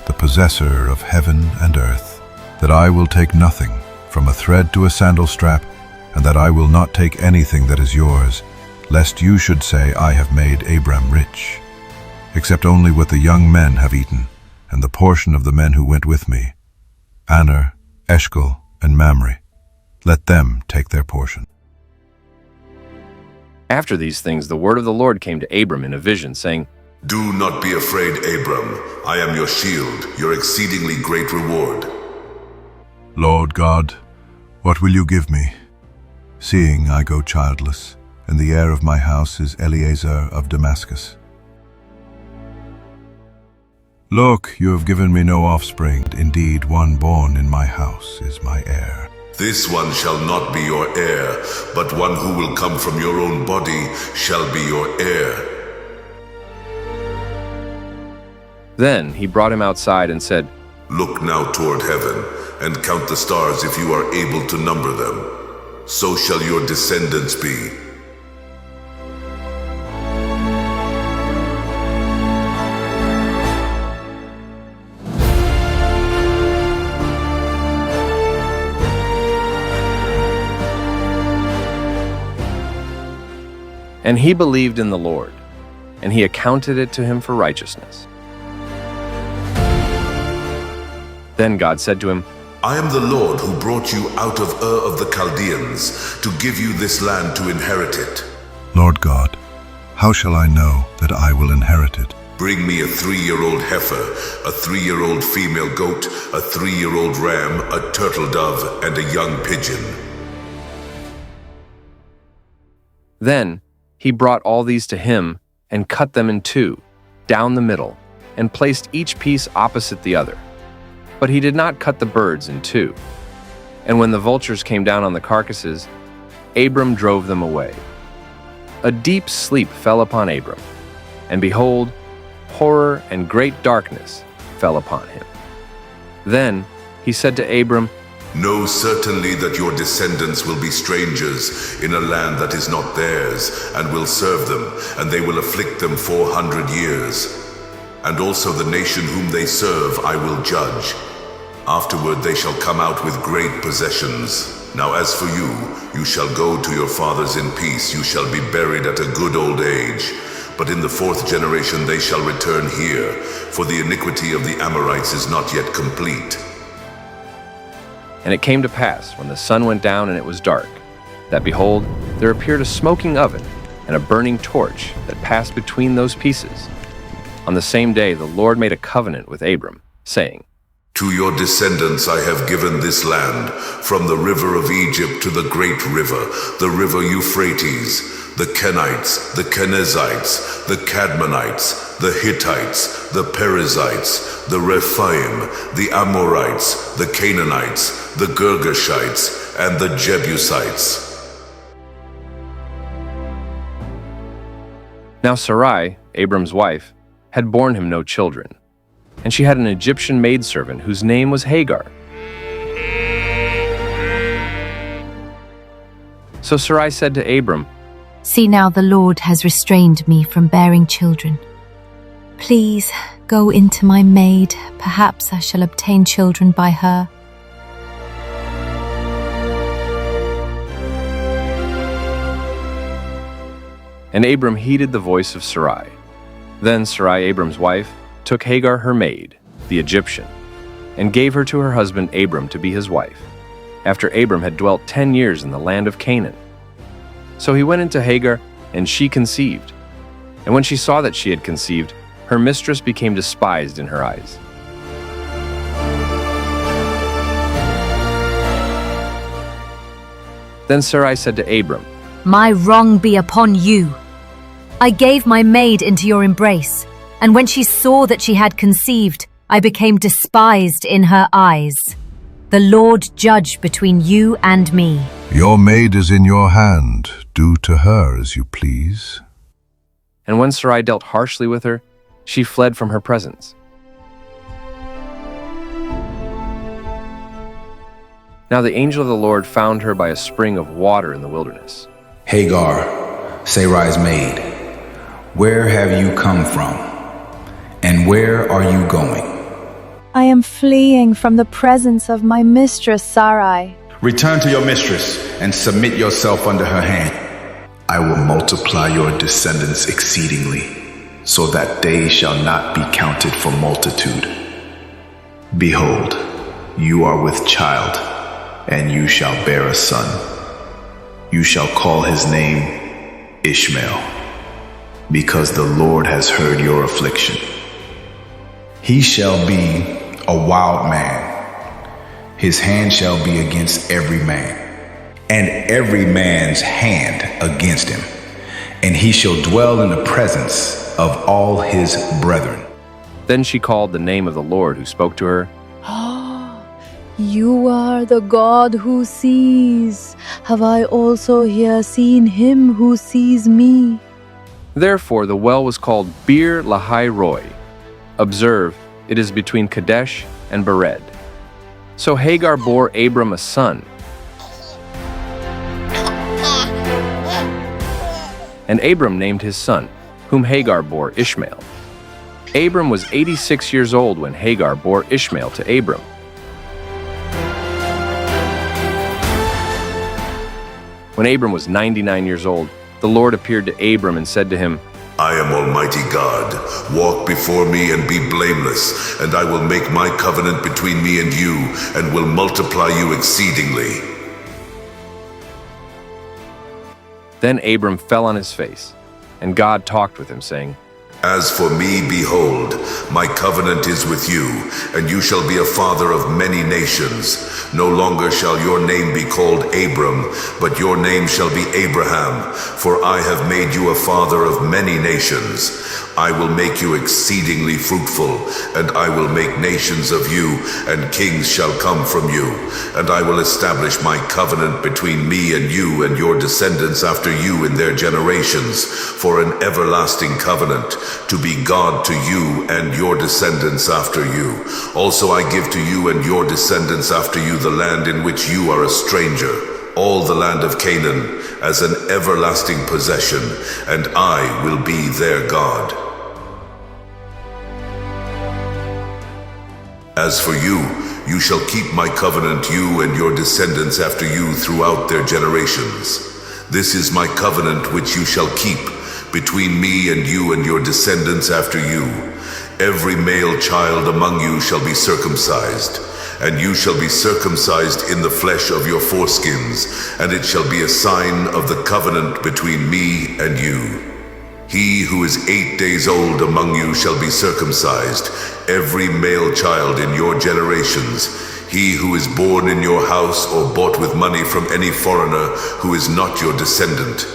the possessor of heaven and earth, that I will take nothing, from a thread to a sandal strap, and that I will not take anything that is yours, lest you should say, I have made Abram rich, except only what the young men have eaten, and the portion of the men who went with me, Aner, Eshcol, and Mamre. Let them take their portion. After these things, the word of the Lord came to Abram in a vision, saying, Do not be afraid, Abram. I am your shield, your exceedingly great reward. Lord God, what will you give me, seeing I go childless, and the heir of my house is Eliezer of Damascus? Look, you have given me no offspring. Indeed, one born in my house is my heir. This one shall not be your heir, but one who will come from your own body shall be your heir. Then he brought him outside and said, Look now toward heaven, and count the stars if you are able to number them. So shall your descendants be. And he believed in the Lord, and he accounted it to him for righteousness. Then God said to him, I am the Lord who brought you out of Ur of the Chaldeans to give you this land to inherit it. Lord God, how shall I know that I will inherit it? Bring me a 3-year-old heifer, a 3-year-old female goat, a 3-year-old ram, a turtle dove, and a young pigeon. Then he brought all these to him and cut them in 2, down the middle, and placed each piece opposite the other. But he did not cut the birds in 2. And when the vultures came down on the carcasses, Abram drove them away. A deep sleep fell upon Abram, and behold, horror and great darkness fell upon him. Then he said to Abram, Know certainly that your descendants will be strangers in a land that is not theirs, and will serve them, and they will afflict them 400 years. And also the nation whom they serve I will judge. Afterward they shall come out with great possessions. Now as for you, you shall go to your fathers in peace, you shall be buried at a good old age. But in the 4th generation they shall return here, for the iniquity of the Amorites is not yet complete. And it came to pass, when the sun went down and it was dark, that behold, there appeared a smoking oven and a burning torch that passed between those pieces. On the same day the Lord made a covenant with Abram, saying, To your descendants I have given this land, from the river of Egypt to the great river, the river Euphrates, the Kenites, the Kenizzites, the Cadmonites, the Hittites, the Perizzites, the Rephaim, the Amorites, the Canaanites, the Girgashites, and the Jebusites. Now Sarai, Abram's wife, had borne him no children, and she had an Egyptian maidservant whose name was Hagar. So Sarai said to Abram, See now, the Lord has restrained me from bearing children. Please go into my maid, perhaps I shall obtain children by her. And Abram heeded the voice of Sarai. Then Sarai, Abram's wife, took Hagar her maid, the Egyptian, and gave her to her husband Abram to be his wife, after Abram had dwelt 10 years in the land of Canaan. So he went into Hagar, and she conceived. And when she saw that she had conceived, her mistress became despised in her eyes. Then Sarai said to Abram, My wrong be upon you. I gave my maid into your embrace, and when she saw that she had conceived, I became despised in her eyes. The Lord judge between you and me. Your maid is in your hand. Do to her as you please. And when Sarai dealt harshly with her, she fled from her presence. Now the angel of the Lord found her by a spring of water in the wilderness. Hagar, Sarai's maid, where have you come from? And where are you going? I am fleeing from the presence of my mistress Sarai. Return to your mistress and submit yourself under her hand. I will multiply your descendants exceedingly, so that they shall not be counted for multitude. Behold, you are with child, and you shall bear a son. You shall call his name Ishmael, because the Lord has heard your affliction. He shall be a wild man. His hand shall be against every man, and every man's hand against him. And he shall dwell in the presence of all his brethren. Then she called the name of the Lord who spoke to her. You are the God who sees. Have I also here seen him who sees me? Therefore the well was called Bir Lahai Roi. Observe, it is between Kadesh and Bered. So Hagar bore Abram a son. And Abram named his son, whom Hagar bore Ishmael. Abram was 86 years old when Hagar bore Ishmael to Abram. When Abram was 99 years old, the Lord appeared to Abram and said to him, I am Almighty God. Walk before me and be blameless, and I will make my covenant between me and you, and will multiply you exceedingly. Then Abram fell on his face, and God talked with him, saying, As for me, behold, my covenant is with you, and you shall be a father of many nations. No longer shall your name be called Abram, but your name shall be Abraham, for I have made you a father of many nations. I will make you exceedingly fruitful, and I will make nations of you, and kings shall come from you. And I will establish my covenant between me and you and your descendants after you in their generations, for an everlasting covenant, to be God to you and your descendants after you. Also I give to you and your descendants after you the land in which you are a stranger, all the land of Canaan, as an everlasting possession, and I will be their God. As for you, you shall keep my covenant, you and your descendants after you throughout their generations. This is my covenant which you shall keep between me and you and your descendants after you. Every male child among you shall be circumcised, and you shall be circumcised in the flesh of your foreskins, and it shall be a sign of the covenant between me and you. He who is 8 days old among you shall be circumcised, every male child in your generations. He who is born in your house or bought with money from any foreigner who is not your descendant.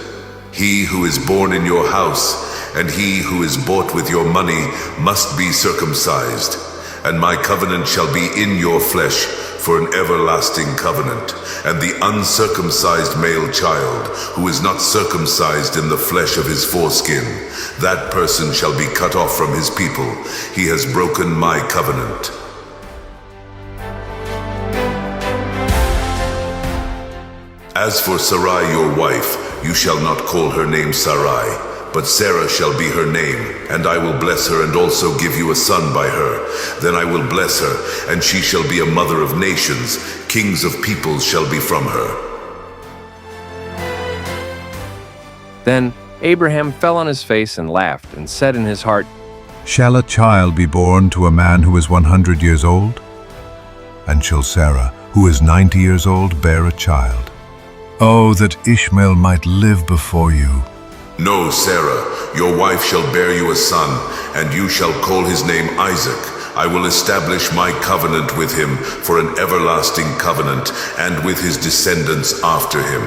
He who is born in your house and he who is bought with your money must be circumcised. And my covenant shall be in your flesh for an everlasting covenant. And the uncircumcised male child who is not circumcised in the flesh of his foreskin, that person shall be cut off from his people. He has broken my covenant. As for Sarai your wife, you shall not call her name Sarai, but Sarah shall be her name, and I will bless her and also give you a son by her. Then I will bless her, and she shall be a mother of nations. Kings of peoples shall be from her. Then Abraham fell on his face and laughed and said in his heart, Shall a child be born to a man who is 100 years old? And shall Sarah, who is 90 years old, bear a child? Oh, that Ishmael might live before you. No, Sarah, your wife shall bear you a son, and you shall call his name Isaac. I will establish my covenant with him for an everlasting covenant, and with his descendants after him.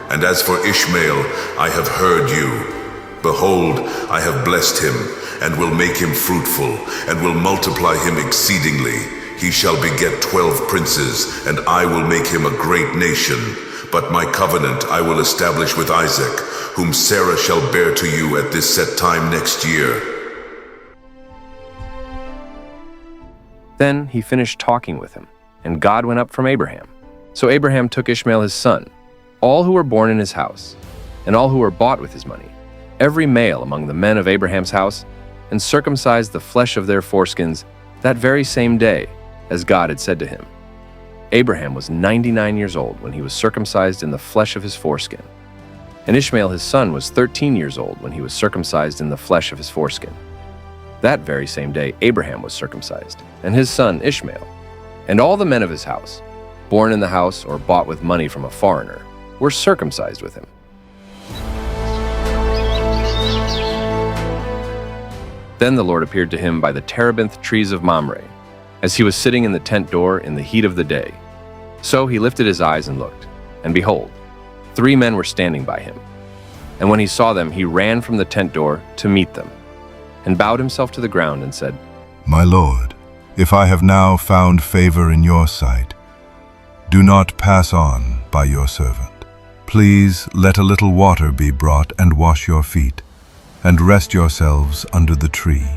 And as for Ishmael, I have heard you. Behold, I have blessed him, and will make him fruitful, and will multiply him exceedingly. He shall beget 12 princes, and I will make him a great nation. But my covenant I will establish with Isaac, whom Sarah shall bear to you at this set time next year. Then he finished talking with him, and God went up from Abraham. So Abraham took Ishmael his son, all who were born in his house, and all who were bought with his money, every male among the men of Abraham's house, and circumcised the flesh of their foreskins that very same day, as God had said to him. Abraham was 99 years old when he was circumcised in the flesh of his foreskin. And Ishmael his son was 13 years old when he was circumcised in the flesh of his foreskin. That very same day Abraham was circumcised, and his son Ishmael. And all the men of his house, born in the house or bought with money from a foreigner, were circumcised with him. Then the Lord appeared to him by the terebinth trees of Mamre, as he was sitting in the tent door in the heat of the day. So he lifted his eyes and looked, and behold, 3 men were standing by him. And when he saw them, he ran from the tent door to meet them, and bowed himself to the ground and said, My Lord, if I have now found favor in your sight, do not pass on by your servant. Please let a little water be brought and wash your feet, and rest yourselves under the tree.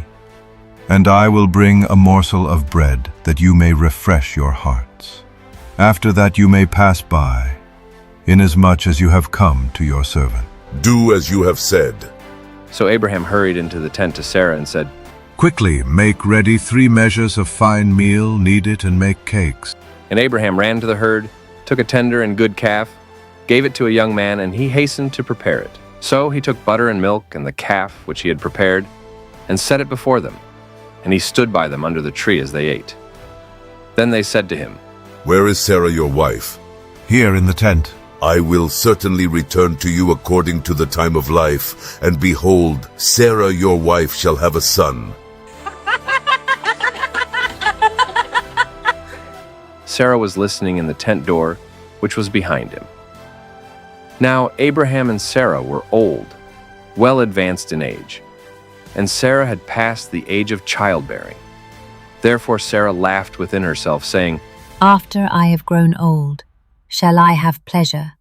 And I will bring a morsel of bread that you may refresh your hearts. After that you may pass by, inasmuch as you have come to your servant. Do as you have said. So Abraham hurried into the tent to Sarah and said, Quickly make ready 3 measures of fine meal, knead it, and make cakes. And Abraham ran to the herd, took a tender and good calf, gave it to a young man, and he hastened to prepare it. So he took butter and milk and the calf which he had prepared, and set it before them. And he stood by them under the tree as they ate. Then they said to him, Where is Sarah your wife? Here in the tent. I will certainly return to you according to the time of life, and behold, Sarah your wife shall have a son. Sarah was listening in the tent door, which was behind him. Now Abraham and Sarah were old, well advanced in age, and Sarah had passed the age of childbearing. Therefore Sarah laughed within herself, saying, After I have grown old, shall I have pleasure,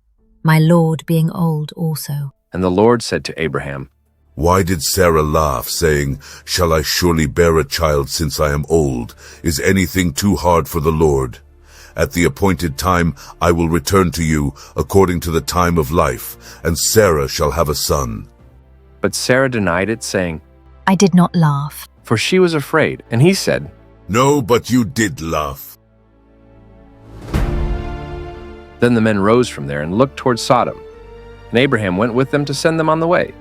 my Lord being old also? And the Lord said to Abraham, Why did Sarah laugh, saying, Shall I surely bear a child since I am old? Is anything too hard for the Lord? At the appointed time I will return to you according to the time of life, and Sarah shall have a son. But Sarah denied it, saying, I did not laugh. For she was afraid. And he said, No, but you did laugh. Then the men rose from there and looked toward Sodom. And Abraham went with them to send them on the way.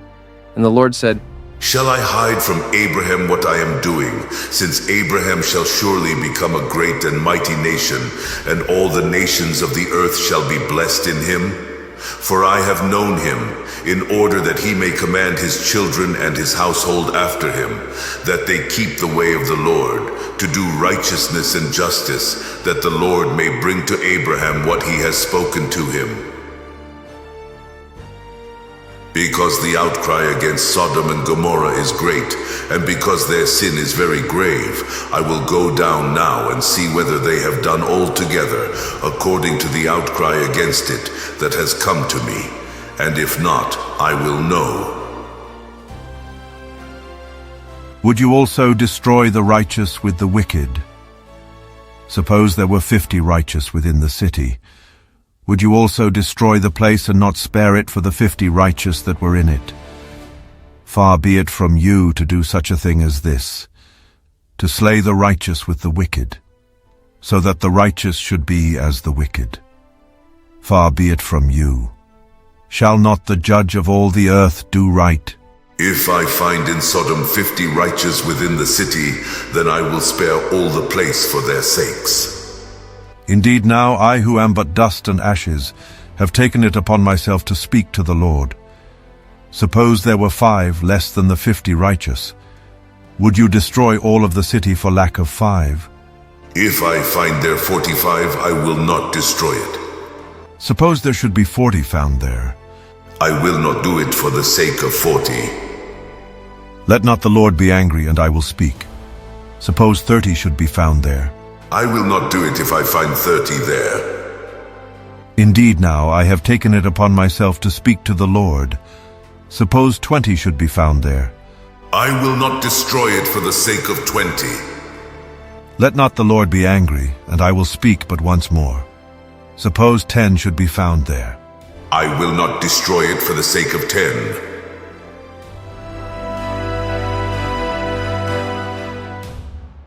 And the Lord said, Shall I hide from Abraham what I am doing, since Abraham shall surely become a great and mighty nation, and all the nations of the earth shall be blessed in him? For I have known him, in order that he may command his children and his household after him, that they keep the way of the Lord, to do righteousness and justice, that the Lord may bring to Abraham what he has spoken to him. Because the outcry against Sodom and Gomorrah is great, and because their sin is very grave, I will go down now and see whether they have done altogether according to the outcry against it that has come to me, and if not, I will know. Would you also destroy the righteous with the wicked? Suppose there were 50 righteous within the city. Would you also destroy the place and not spare it for the 50 righteous that were in it? Far be it from you to do such a thing as this, to slay the righteous with the wicked, so that the righteous should be as the wicked. Far be it from you. Shall not the judge of all the earth do right? If I find in Sodom 50 righteous within the city, then I will spare all the place for their sakes. Indeed now I who am but dust and ashes have taken it upon myself to speak to the Lord. Suppose there were 5 less than the 50 righteous. Would you destroy all of the city for lack of 5? If I find there 45, I will not destroy it. Suppose there should be 40 found there. I will not do it for the sake of 40. Let not the Lord be angry, and I will speak. Suppose 30 should be found there. I will not do it if I find 30 there. Indeed now I have taken it upon myself to speak to the Lord. Suppose 20 should be found there. I will not destroy it for the sake of 20. Let not the Lord be angry, and I will speak but once more. Suppose 10 should be found there. I will not destroy it for the sake of 10.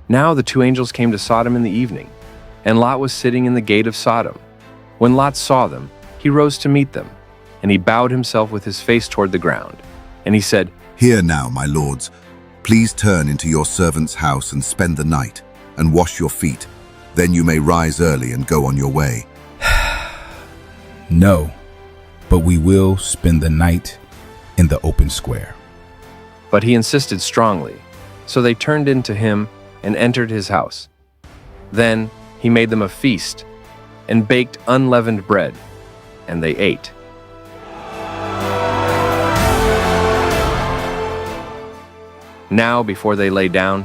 Now the 2 angels came to Sodom in the evening, and Lot was sitting in the gate of Sodom. When Lot saw them, he rose to meet them, and he bowed himself with his face toward the ground. And he said, Hear now, my lords, please turn into your servant's house and spend the night, and wash your feet. Then you may rise early and go on your way. No, but we will spend the night in the open square. But he insisted strongly, so they turned into him and entered his house. Then he made them a feast and baked unleavened bread, and they ate. Now before they lay down,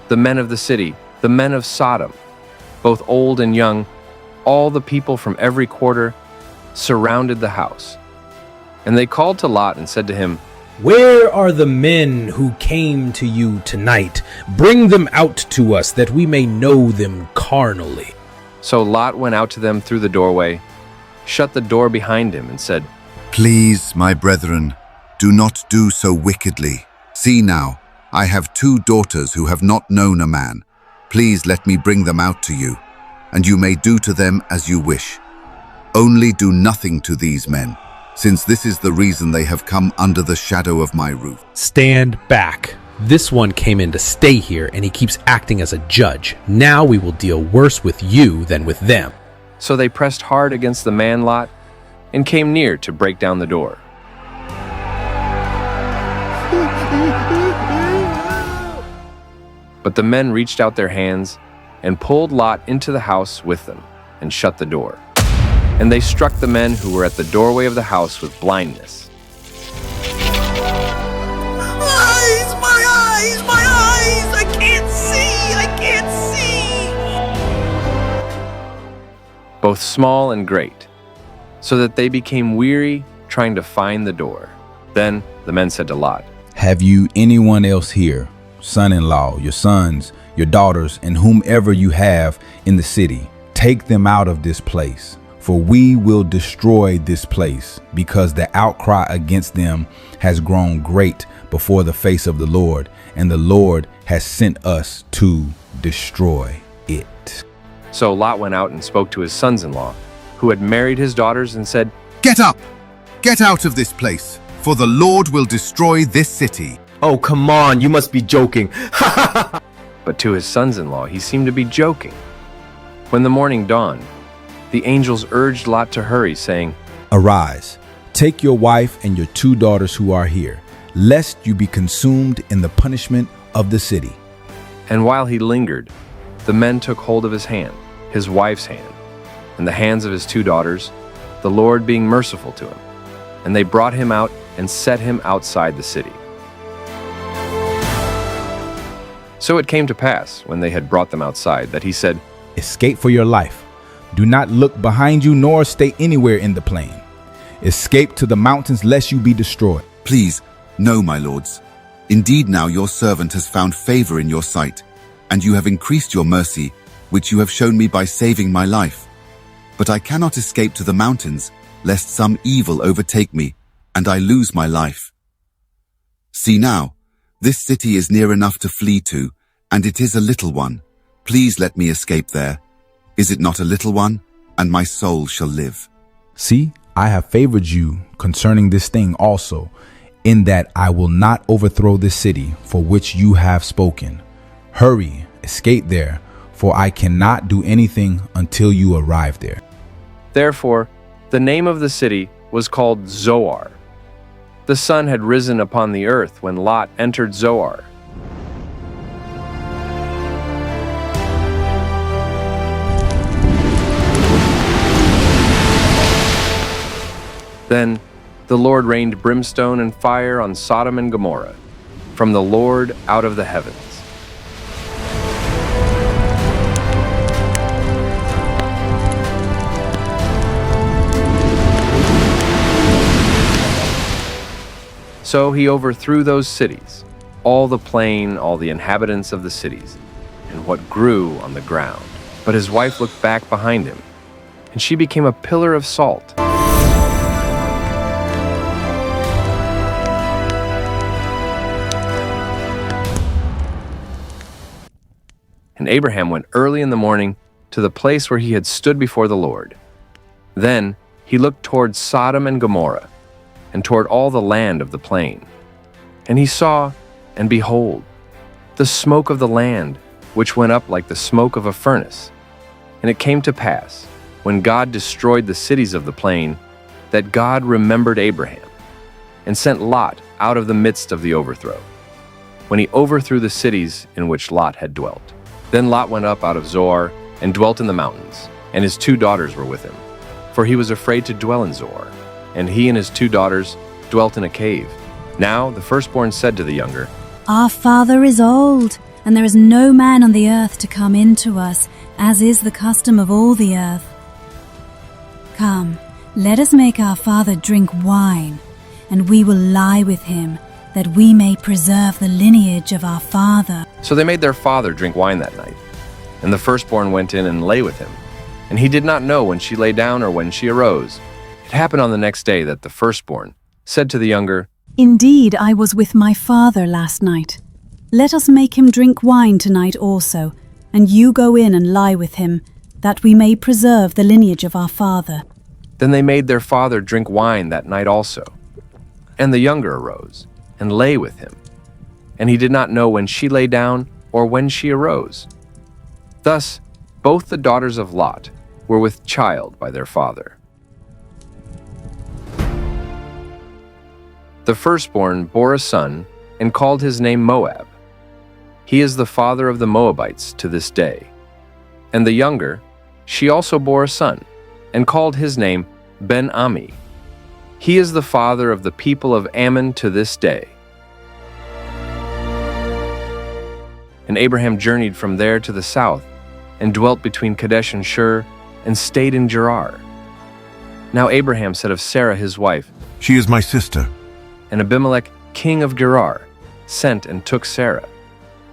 the men of the city, the men of Sodom, both old and young, all the people from every quarter, surrounded the house. And they called to Lot and said to him, Where are the men who came to you tonight? Bring them out to us, that we may know them carnally. So Lot went out to them through the doorway, shut the door behind him, and said, Please, my brethren, do not do so wickedly. See now, I have 2 daughters who have not known a man. Please let me bring them out to you, and you may do to them as you wish. Only do nothing to these men, since this is the reason they have come under the shadow of my roof. Stand back. This one came in to stay here, and he keeps acting as a judge. Now we will deal worse with you than with them. So they pressed hard against the man Lot and came near to break down the door. But the men reached out their hands and pulled Lot into the house with them and shut the door. And they struck the men who were at the doorway of the house with blindness. Eyes, my eyes, my eyes! I can't see! I can't see! Both small and great, so that they became weary trying to find the door. Then the men said to Lot, Have you anyone else here, son-in-law, your sons, your daughters, and whomever you have in the city? Take them out of this place, for we will destroy this place, because the outcry against them has grown great before the face of the Lord, and the Lord has sent us to destroy it. So Lot went out and spoke to his sons-in-law, who had married his daughters, and said, Get up! Get out of this place, for the Lord will destroy this city. Oh, come on, you must be joking. But to his sons-in-law he seemed to be joking. When the morning dawned, the angels urged Lot to hurry, saying, Arise, take your wife and your 2 daughters who are here, lest you be consumed in the punishment of the city. And while he lingered, the men took hold of his hand, his wife's hand, and the hands of his 2 daughters, the Lord being merciful to him. And they brought him out and set him outside the city. So it came to pass, when they had brought them outside, that he said, Escape for your life. Do not look behind you, nor stay anywhere in the plain. Escape to the mountains, lest you be destroyed. Please, no, my lords. Indeed now your servant has found favor in your sight, and you have increased your mercy, which you have shown me by saving my life. But I cannot escape to the mountains, lest some evil overtake me, and I lose my life. See now, this city is near enough to flee to, and it is a little one. Please let me escape there. Is it not a little one? And my soul shall live. See, I have favored you concerning this thing also, in that I will not overthrow this city for which you have spoken. Hurry, escape there, for I cannot do anything until you arrive there. Therefore, the name of the city was called Zoar. The sun had risen upon the earth when Lot entered Zoar. Then the Lord rained brimstone and fire on Sodom and Gomorrah, from the Lord out of the heavens. So he overthrew those cities, all the plain, all the inhabitants of the cities, and what grew on the ground. But his wife looked back behind him, and she became a pillar of salt. And Abraham went early in the morning to the place where he had stood before the Lord. Then he looked toward Sodom and Gomorrah, and toward all the land of the plain. And he saw, and behold, the smoke of the land, which went up like the smoke of a furnace. And it came to pass, when God destroyed the cities of the plain, that God remembered Abraham, and sent Lot out of the midst of the overthrow, when he overthrew the cities in which Lot had dwelt. Then Lot went up out of Zoar, and dwelt in the mountains, and his 2 daughters were with him, for he was afraid to dwell in Zoar. And he and his 2 daughters dwelt in a cave. Now the firstborn said to the younger, Our father is old, and there is no man on the earth to come in to us, as is the custom of all the earth. Come, let us make our father drink wine, and we will lie with him, that we may preserve the lineage of our father. So they made their father drink wine that night. And the firstborn went in and lay with him. And he did not know when she lay down or when she arose. It happened on the next day that the firstborn said to the younger, Indeed, I was with my father last night. Let us make him drink wine tonight also, and you go in and lie with him, that we may preserve the lineage of our father. Then they made their father drink wine that night also. And the younger arose and lay with him. And he did not know when she lay down or when she arose. Thus, both the daughters of Lot were with child by their father. The firstborn bore a son and called his name Moab. He is the father of the Moabites to this day. And the younger, she also bore a son and called his name Ben-Ami. He is the father of the people of Ammon to this day. And Abraham journeyed from there to the south and dwelt between Kadesh and Shur and stayed in Gerar. Now Abraham said of Sarah his wife, She is my sister. And Abimelech, king of Gerar, sent and took Sarah.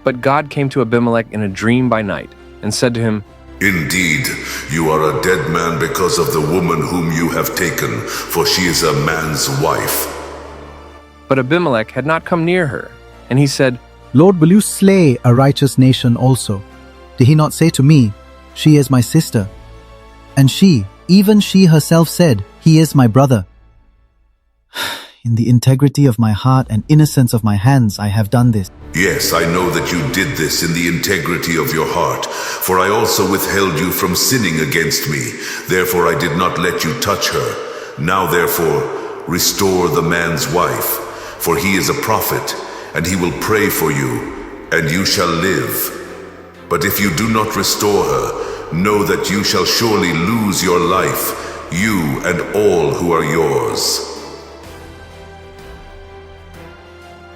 But God came to Abimelech in a dream by night and said to him, Indeed, you are a dead man because of the woman whom you have taken, for she is a man's wife. But Abimelech had not come near her, and he said, Lord, will you slay a righteous nation also? Did he not say to me, She is my sister? And she, even she herself said, He is my brother. In the integrity of my heart and innocence of my hands, I have done this. Yes, I know that you did this in the integrity of your heart, for I also withheld you from sinning against me. Therefore I did not let you touch her. Now therefore, restore the man's wife, for he is a prophet, and he will pray for you, and you shall live. But if you do not restore her, know that you shall surely lose your life, you and all who are yours.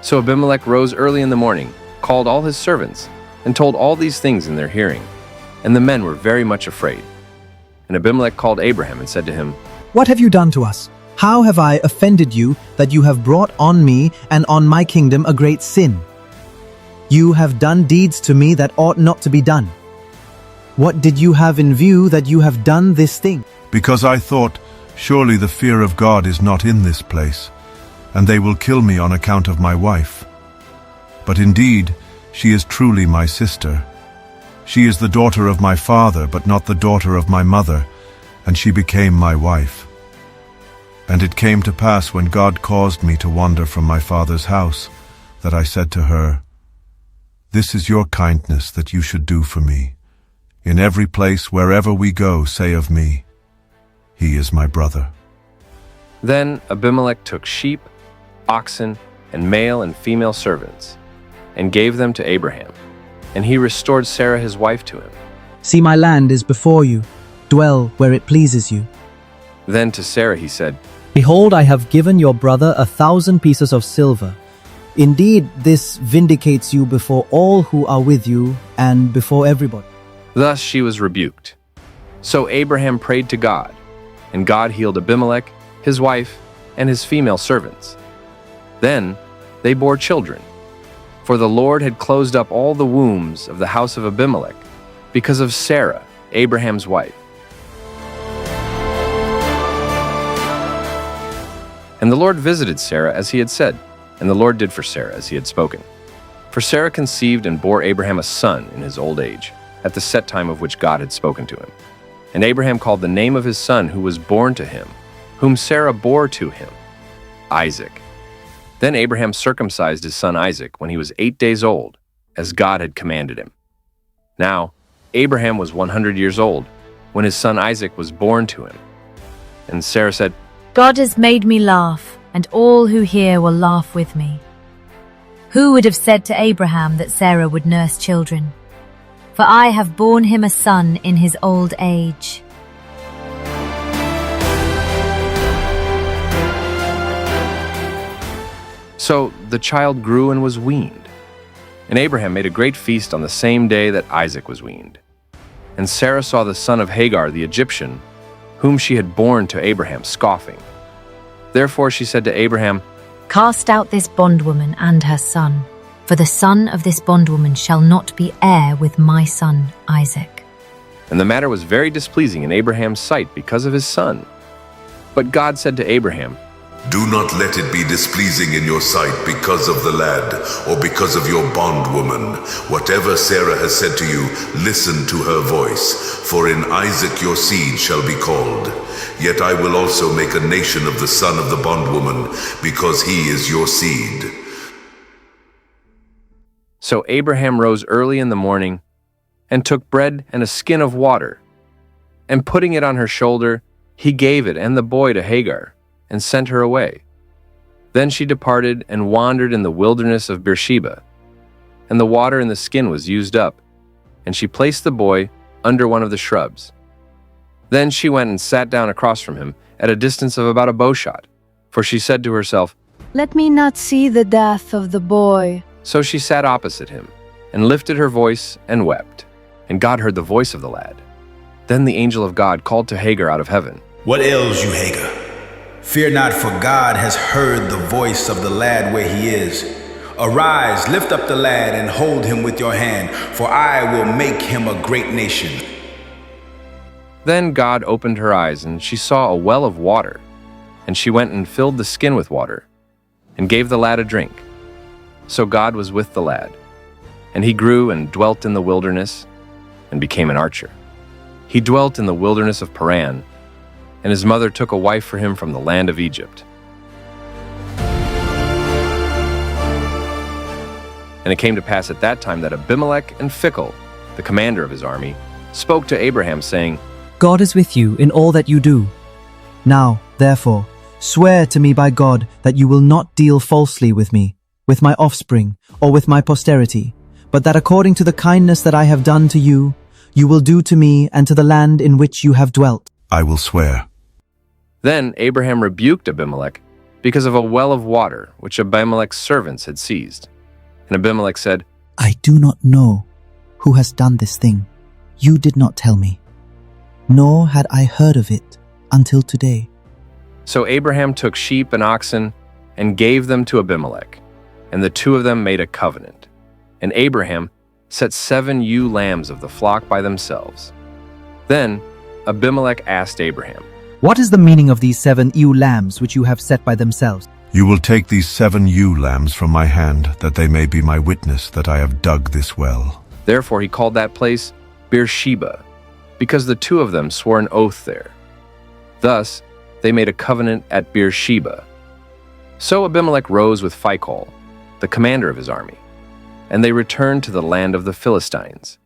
So Abimelech rose early in the morning, called all his servants, and told all these things in their hearing. And the men were very much afraid. And Abimelech called Abraham and said to him, What have you done to us? How have I offended you that you have brought on me and on my kingdom a great sin? You have done deeds to me that ought not to be done. What did you have in view that you have done this thing? Because I thought, surely the fear of God is not in this place, and they will kill me on account of my wife. But indeed, she is truly my sister. She is the daughter of my father, but not the daughter of my mother, and she became my wife. And it came to pass when God caused me to wander from my father's house, that I said to her, This is your kindness that you should do for me. In every place wherever we go, say of me, He is my brother. Then Abimelech took sheep, oxen, and male and female servants, and gave them to Abraham, and he restored Sarah his wife to him. See, my land is before you. Dwell where it pleases you. Then to Sarah he said, Behold, I have given your brother 1,000 pieces of silver. Indeed, this vindicates you before all who are with you and before everybody. Thus she was rebuked. So Abraham prayed to God, and God healed Abimelech, his wife, and his female servants. Then they bore children, for the Lord had closed up all the wombs of the house of Abimelech because of Sarah, Abraham's wife. And the Lord visited Sarah as he had said, and the Lord did for Sarah as he had spoken. For Sarah conceived and bore Abraham a son in his old age, at the set time of which God had spoken to him. And Abraham called the name of his son who was born to him, whom Sarah bore to him, Isaac. Then Abraham circumcised his son Isaac when he was 8 days old, as God had commanded him. Now, Abraham was 100 years old when his son Isaac was born to him. And Sarah said, God has made me laugh, and all who hear will laugh with me. Who would have said to Abraham that Sarah would nurse children? For I have borne him a son in his old age. So the child grew and was weaned. And Abraham made a great feast on the same day that Isaac was weaned. And Sarah saw the son of Hagar the Egyptian, whom she had borne to Abraham, scoffing. Therefore she said to Abraham, Cast out this bondwoman and her son, for the son of this bondwoman shall not be heir with my son Isaac. And the matter was very displeasing in Abraham's sight because of his son. But God said to Abraham, Do not let it be displeasing in your sight because of the lad, or because of your bondwoman. Whatever Sarah has said to you, listen to her voice. For in Isaac your seed shall be called. Yet I will also make a nation of the son of the bondwoman, because he is your seed. So Abraham rose early in the morning, and took bread and a skin of water, and putting it on her shoulder, he gave it and the boy to Hagar, and sent her away. Then she departed and wandered in the wilderness of Beersheba, and the water in the skin was used up, and she placed the boy under one of the shrubs. Then she went and sat down across from him at a distance of about a bowshot, for she said to herself, Let me not see the death of the boy. So she sat opposite him, and lifted her voice and wept. And God heard the voice of the lad. Then the angel of God called to Hagar out of heaven, What ails you, Hagar? Fear not, for God has heard the voice of the lad where he is. Arise, lift up the lad, and hold him with your hand, for I will make him a great nation. Then God opened her eyes, and she saw a well of water. And she went and filled the skin with water, and gave the lad a drink. So God was with the lad, and he grew and dwelt in the wilderness, and became an archer. He dwelt in the wilderness of Paran, and his mother took a wife for him from the land of Egypt. And it came to pass at that time that Abimelech and Phicol, the commander of his army, spoke to Abraham, saying, God is with you in all that you do. Now, therefore, swear to me by God that you will not deal falsely with me, with my offspring, or with my posterity, but that according to the kindness that I have done to you, you will do to me and to the land in which you have dwelt. I will swear. Then Abraham rebuked Abimelech because of a well of water which Abimelech's servants had seized. And Abimelech said, I do not know who has done this thing. You did not tell me, nor had I heard of it until today. So Abraham took sheep and oxen and gave them to Abimelech, and the two of them made a covenant. And Abraham set 7 ewe lambs of the flock by themselves. Then Abimelech asked Abraham, What is the meaning of these 7 ewe lambs which you have set by themselves? You will take these 7 ewe lambs from my hand, that they may be my witness that I have dug this well. Therefore he called that place Beersheba, because the two of them swore an oath there. Thus they made a covenant at Beersheba. So Abimelech rose with Phicol, the commander of his army, and they returned to the land of the Philistines.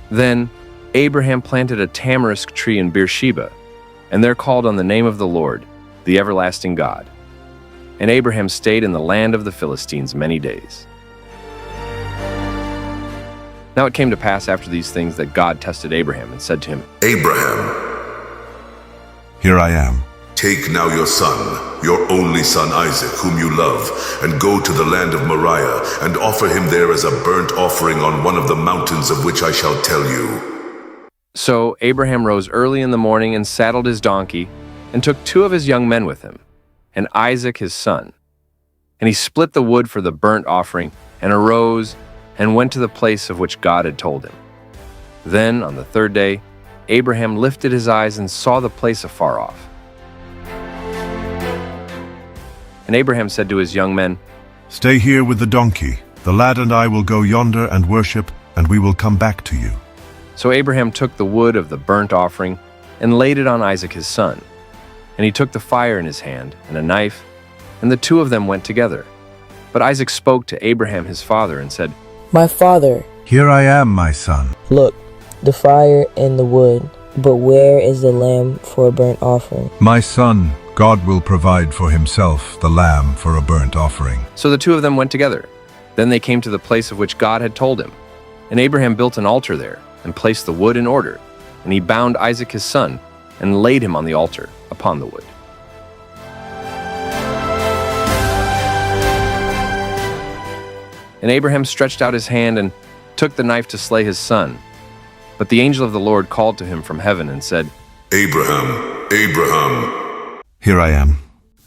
Then Abraham planted a tamarisk tree in Beersheba, and there called on the name of the Lord, the everlasting God. And Abraham stayed in the land of the Philistines many days. Now it came to pass after these things that God tested Abraham and said to him, Abraham, Here I am. take now your son, your only son Isaac, whom you love, and go to the land of Moriah, and offer him there as a burnt offering on one of the mountains of which I shall tell you. So Abraham rose early in the morning and saddled his donkey, and took 2 of his young men with him, and Isaac his son. And he split the wood for the burnt offering, and arose, and went to the place of which God had told him. Then, on the 3rd day, Abraham lifted his eyes and saw the place afar off. And Abraham said to his young men, Stay here with the donkey. The lad and I will go yonder and worship, and we will come back to you. So Abraham took the wood of the burnt offering and laid it on Isaac his son. And he took the fire in his hand and a knife, and the 2 of them went together. But Isaac spoke to Abraham his father and said, My father. Here I am, my son. Look, the fire and the wood, but where is the lamb for a burnt offering? My son, God will provide for himself the lamb for a burnt offering. So the 2 of them went together. Then they came to the place of which God had told him. And Abraham built an altar there, and placed the wood in order. And he bound Isaac his son, and laid him on the altar upon the wood. And Abraham stretched out his hand and took the knife to slay his son. But the angel of the Lord called to him from heaven and said, Abraham, Abraham. Here I am.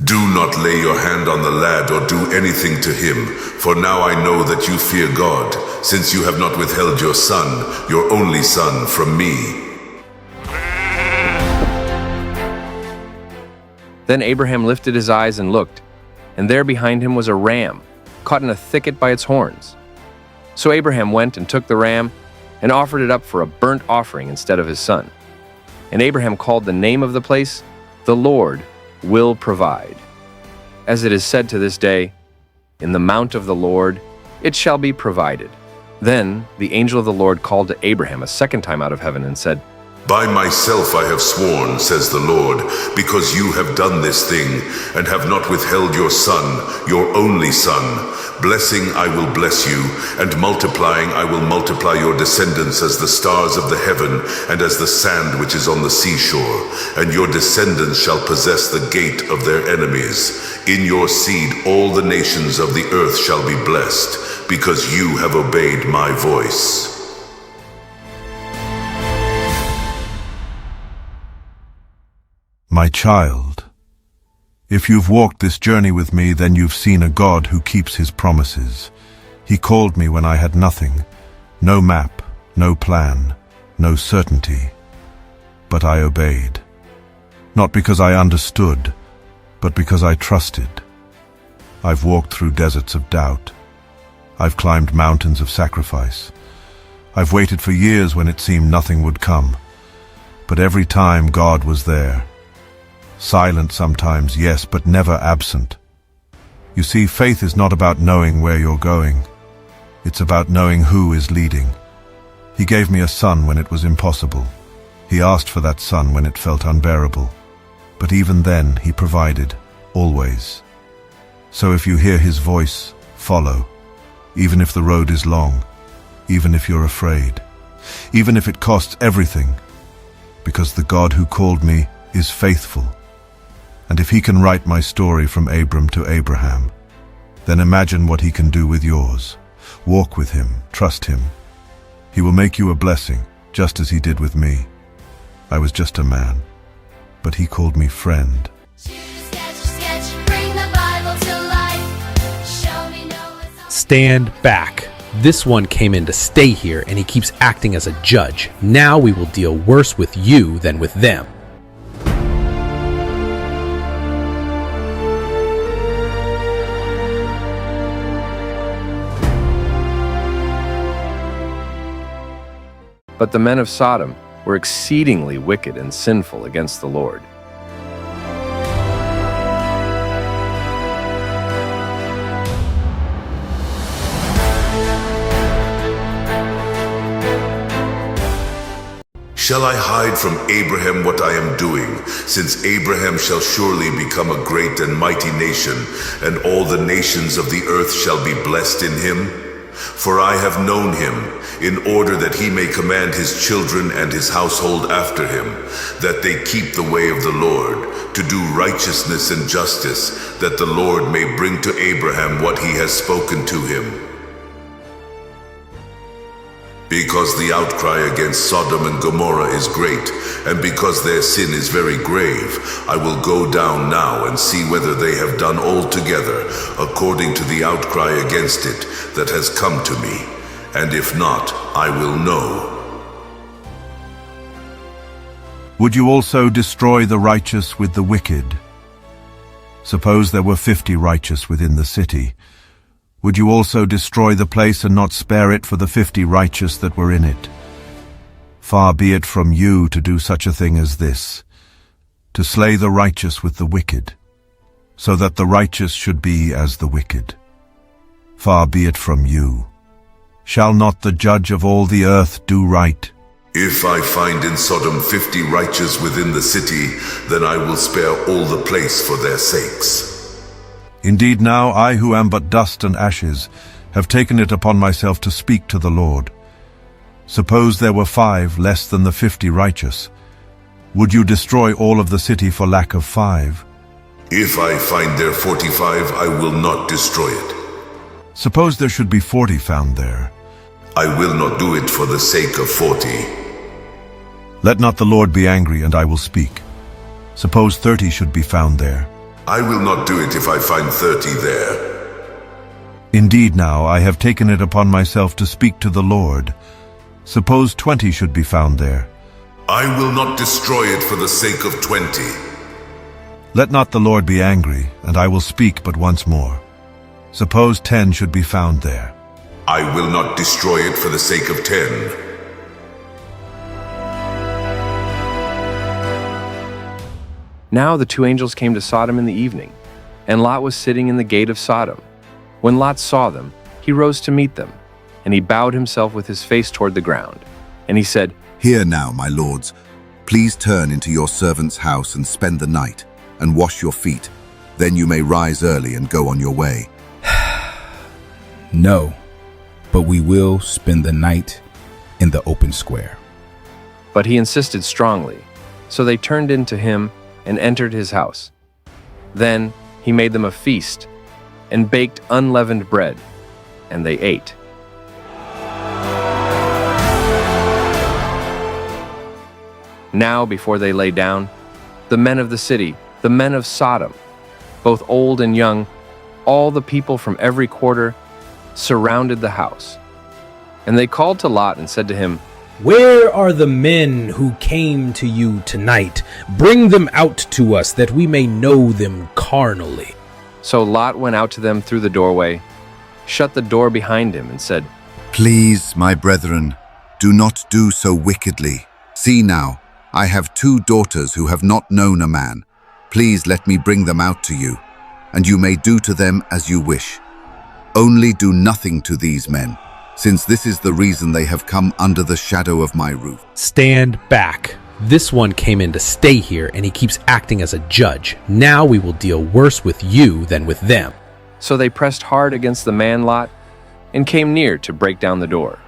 Do not lay your hand on the lad or do anything to him, for now I know that you fear God, since you have not withheld your son, your only son, from me. Then Abraham lifted his eyes and looked, and there behind him was a ram, caught in a thicket by its horns. So Abraham went and took the ram, and offered it up for a burnt offering instead of his son. And Abraham called the name of the place, The Lord Will Provide. As it is said to this day, In the mount of the Lord it shall be provided. Then the angel of the Lord called to Abraham a second time out of heaven and said, By myself I have sworn, says the Lord, because you have done this thing, and have not withheld your son, your only son. Blessing I will bless you, and multiplying I will multiply your descendants as the stars of the heaven, and as the sand which is on the seashore. And your descendants shall possess the gate of their enemies. In your seed all the nations of the earth shall be blessed, because you have obeyed my voice. My child, if you've walked this journey with me, then you've seen a God who keeps his promises. He called me when I had nothing, no map, no plan, no certainty. But I obeyed. Not because I understood, but because I trusted. I've walked through deserts of doubt. I've climbed mountains of sacrifice. I've waited for years when it seemed nothing would come. But every time God was there. Silent sometimes, yes, but never absent. You see, faith is not about knowing where you're going. It's about knowing who is leading. He gave me a son when it was impossible. He asked for that son when it felt unbearable. But even then, he provided, always. So if you hear his voice, follow, even if the road is long, even if you're afraid, even if it costs everything, because the God who called me is faithful. And if he can write my story from Abram to Abraham, then imagine what he can do with yours. Walk with him, trust him. He will make you a blessing, just as he did with me. I was just a man, but he called me friend. Stand back. This one came in to stay here, and he keeps acting as a judge. Now we will deal worse with you than with them. But the men of Sodom were exceedingly wicked and sinful against the Lord. Shall I hide from Abraham what I am doing, since Abraham shall surely become a great and mighty nation, and all the nations of the earth shall be blessed in him? For I have known him, in order that he may command his children and his household after him, that they keep the way of the Lord, to do righteousness and justice, that the Lord may bring to Abraham what he has spoken to him. Because the outcry against Sodom and Gomorrah is great, and because their sin is very grave, I will go down now and see whether they have done altogether according to the outcry against it that has come to me, and if not, I will know. Would you also destroy the righteous with the wicked? Suppose there were 50 righteous within the city. Would you also destroy the place and not spare it for the 50 righteous that were in it? Far be it from you to do such a thing as this, to slay the righteous with the wicked, so that the righteous should be as the wicked. Far be it from you. Shall not the judge of all the earth do right? If I find in Sodom 50 righteous within the city, then I will spare all the place for their sakes. Indeed now I, who am but dust and ashes, have taken it upon myself to speak to the Lord. Suppose there were 5 less than the 50 righteous. Would you destroy all of the city for lack of 5? If I find there 45, I will not destroy it. Suppose there should be 40 found there. I will not do it for the sake of 40. Let not the Lord be angry, and I will speak. Suppose 30 should be found there. I will not do it if I find 30 there. Indeed now I have taken it upon myself to speak to the Lord. Suppose 20 should be found there. I will not destroy it for the sake of 20. Let not the Lord be angry, and I will speak but once more. Suppose 10 should be found there. I will not destroy it for the sake of 10. Now the 2 angels came to Sodom in the evening, and Lot was sitting in the gate of Sodom. When Lot saw them, he rose to meet them, and he bowed himself with his face toward the ground. And he said, Hear now, my lords, please turn into your servant's house and spend the night, and wash your feet. Then you may rise early and go on your way. No, but we will spend the night in the open square. But he insisted strongly, so they turned into him and entered his house. Then he made them a feast and baked unleavened bread, and they ate. Now before they lay down, the men of the city, the men of Sodom, both old and young, all the people from every quarter, surrounded the house. And they called to Lot and said to him, Where are the men who came to you tonight? Bring them out to us, that we may know them carnally. So Lot went out to them through the doorway, shut the door behind him, and said, Please, my brethren, do not do so wickedly. See now, I have 2 daughters who have not known a man. Please let me bring them out to you, and you may do to them as you wish. Only do nothing to these men, since this is the reason they have come under the shadow of my roof. Stand back. This one came in to stay here, and he keeps acting as a judge. Now we will deal worse with you than with them. So they pressed hard against the man Lot and came near to break down the door.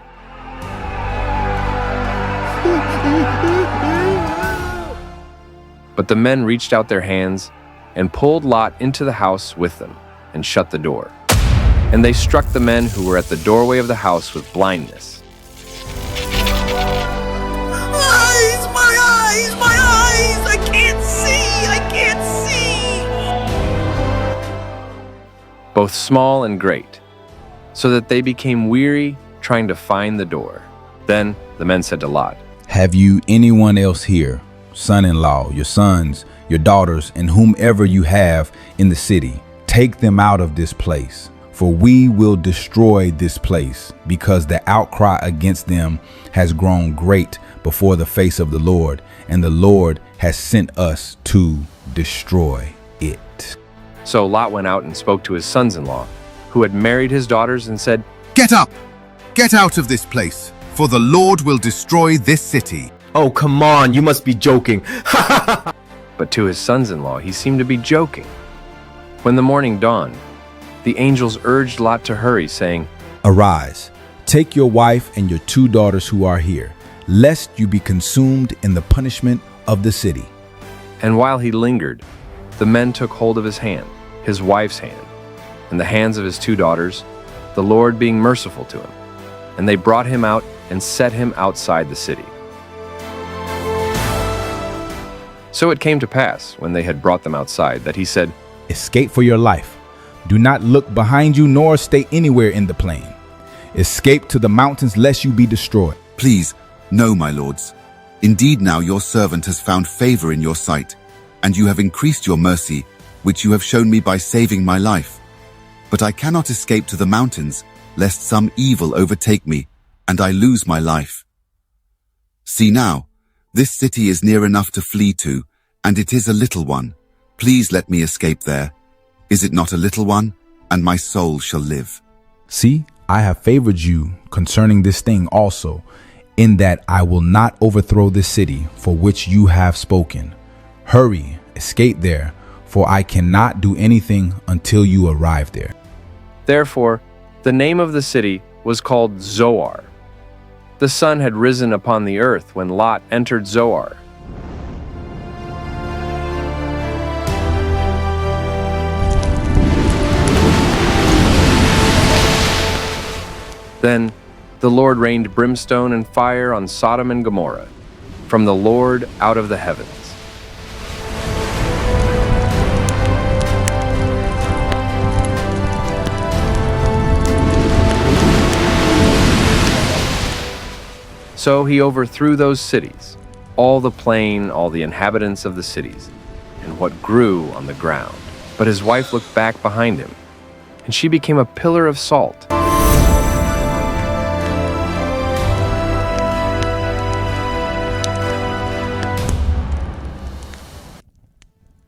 But the men reached out their hands and pulled Lot into the house with them and shut the door. And they struck the men who were at the doorway of the house with blindness. Eyes, my eyes, my eyes! I can't see! I can't see! Both small and great, so that they became weary trying to find the door. Then the men said to Lot, Have you anyone else here, son-in-law, your sons, your daughters, and whomever you have in the city? Take them out of this place. For we will destroy this place, because the outcry against them has grown great before the face of the Lord, and the Lord has sent us to destroy it. So Lot went out and spoke to his sons-in-law, who had married his daughters, and said, Get up! Get out of this place, for the Lord will destroy this city. Oh, come on, you must be joking. But to his sons-in-law he seemed to be joking. When the morning dawned, the angels urged Lot to hurry, saying, Arise, take your wife and your 2 daughters who are here, lest you be consumed in the punishment of the city. And while he lingered, the men took hold of his hand, his wife's hand, and the hands of his 2 daughters, the Lord being merciful to him. And they brought him out and set him outside the city. So it came to pass, when they had brought them outside, that he said, Escape for your life. Do not look behind you, nor stay anywhere in the plain. Escape to the mountains, lest you be destroyed. Please, no, my lords. Indeed now your servant has found favor in your sight, and you have increased your mercy, which you have shown me by saving my life. But I cannot escape to the mountains, lest some evil overtake me, and I lose my life. See now, this city is near enough to flee to, and it is a little one. Please let me escape there. Is it not a little one? And my soul shall live. See, I have favored you concerning this thing also, in that I will not overthrow this city for which you have spoken. Hurry, escape there, for I cannot do anything until you arrive there. Therefore, the name of the city was called Zoar. The sun had risen upon the earth when Lot entered Zoar. Then the Lord rained brimstone and fire on Sodom and Gomorrah, from the Lord out of the heavens. So he overthrew those cities, all the plain, all the inhabitants of the cities, and what grew on the ground. But his wife looked back behind him, and she became a pillar of salt.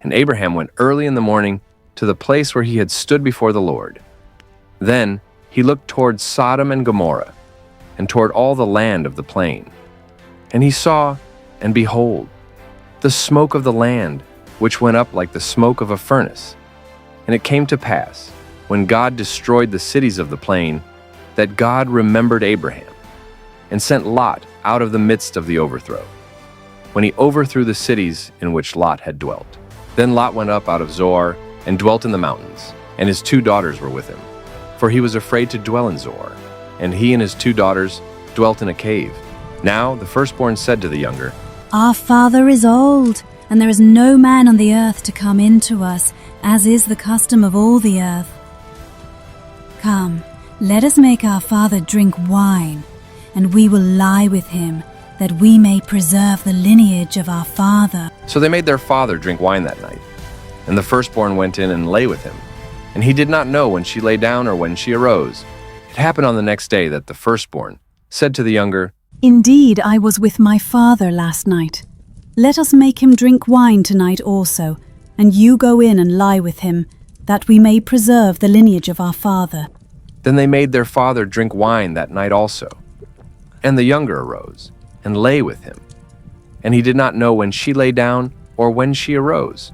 And Abraham went early in the morning to the place where he had stood before the Lord. Then he looked toward Sodom and Gomorrah, and toward all the land of the plain. And he saw, and behold, the smoke of the land, which went up like the smoke of a furnace. And it came to pass, when God destroyed the cities of the plain, that God remembered Abraham, and sent Lot out of the midst of the overthrow, when he overthrew the cities in which Lot had dwelt. Then Lot went up out of Zoar, and dwelt in the mountains, and his 2 daughters were with him, for he was afraid to dwell in Zoar. And he and his 2 daughters dwelt in a cave. Now the firstborn said to the younger, Our father is old, and there is no man on the earth to come in to us, as is the custom of all the earth. Come, let us make our father drink wine, and we will lie with him, that we may preserve the lineage of our father. So they made their father drink wine that night. And the firstborn went in and lay with him. And he did not know when she lay down or when she arose. It happened on the next day that the firstborn said to the younger, Indeed, I was with my father last night. Let us make him drink wine tonight also, and you go in and lie with him, that we may preserve the lineage of our father. Then they made their father drink wine that night also. And the younger arose and lay with him. And he did not know when she lay down or when she arose.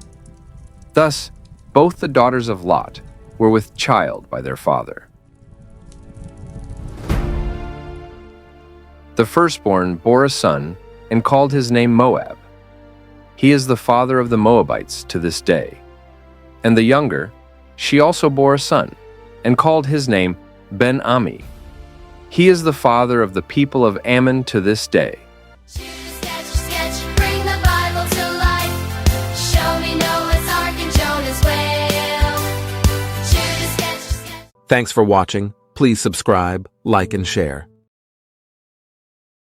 Thus, both the daughters of Lot were with child by their father. The firstborn bore a son and called his name Moab. He is the father of the Moabites to this day. And the younger, she also bore a son and called his name Ben-Ami. He is the father of the people of Ammon to this day. JudahSketch, bring the Bible to life. Show me Noah's Ark and Jonah's whale. JudahSketch. Thanks for watching. Please subscribe, like, and share.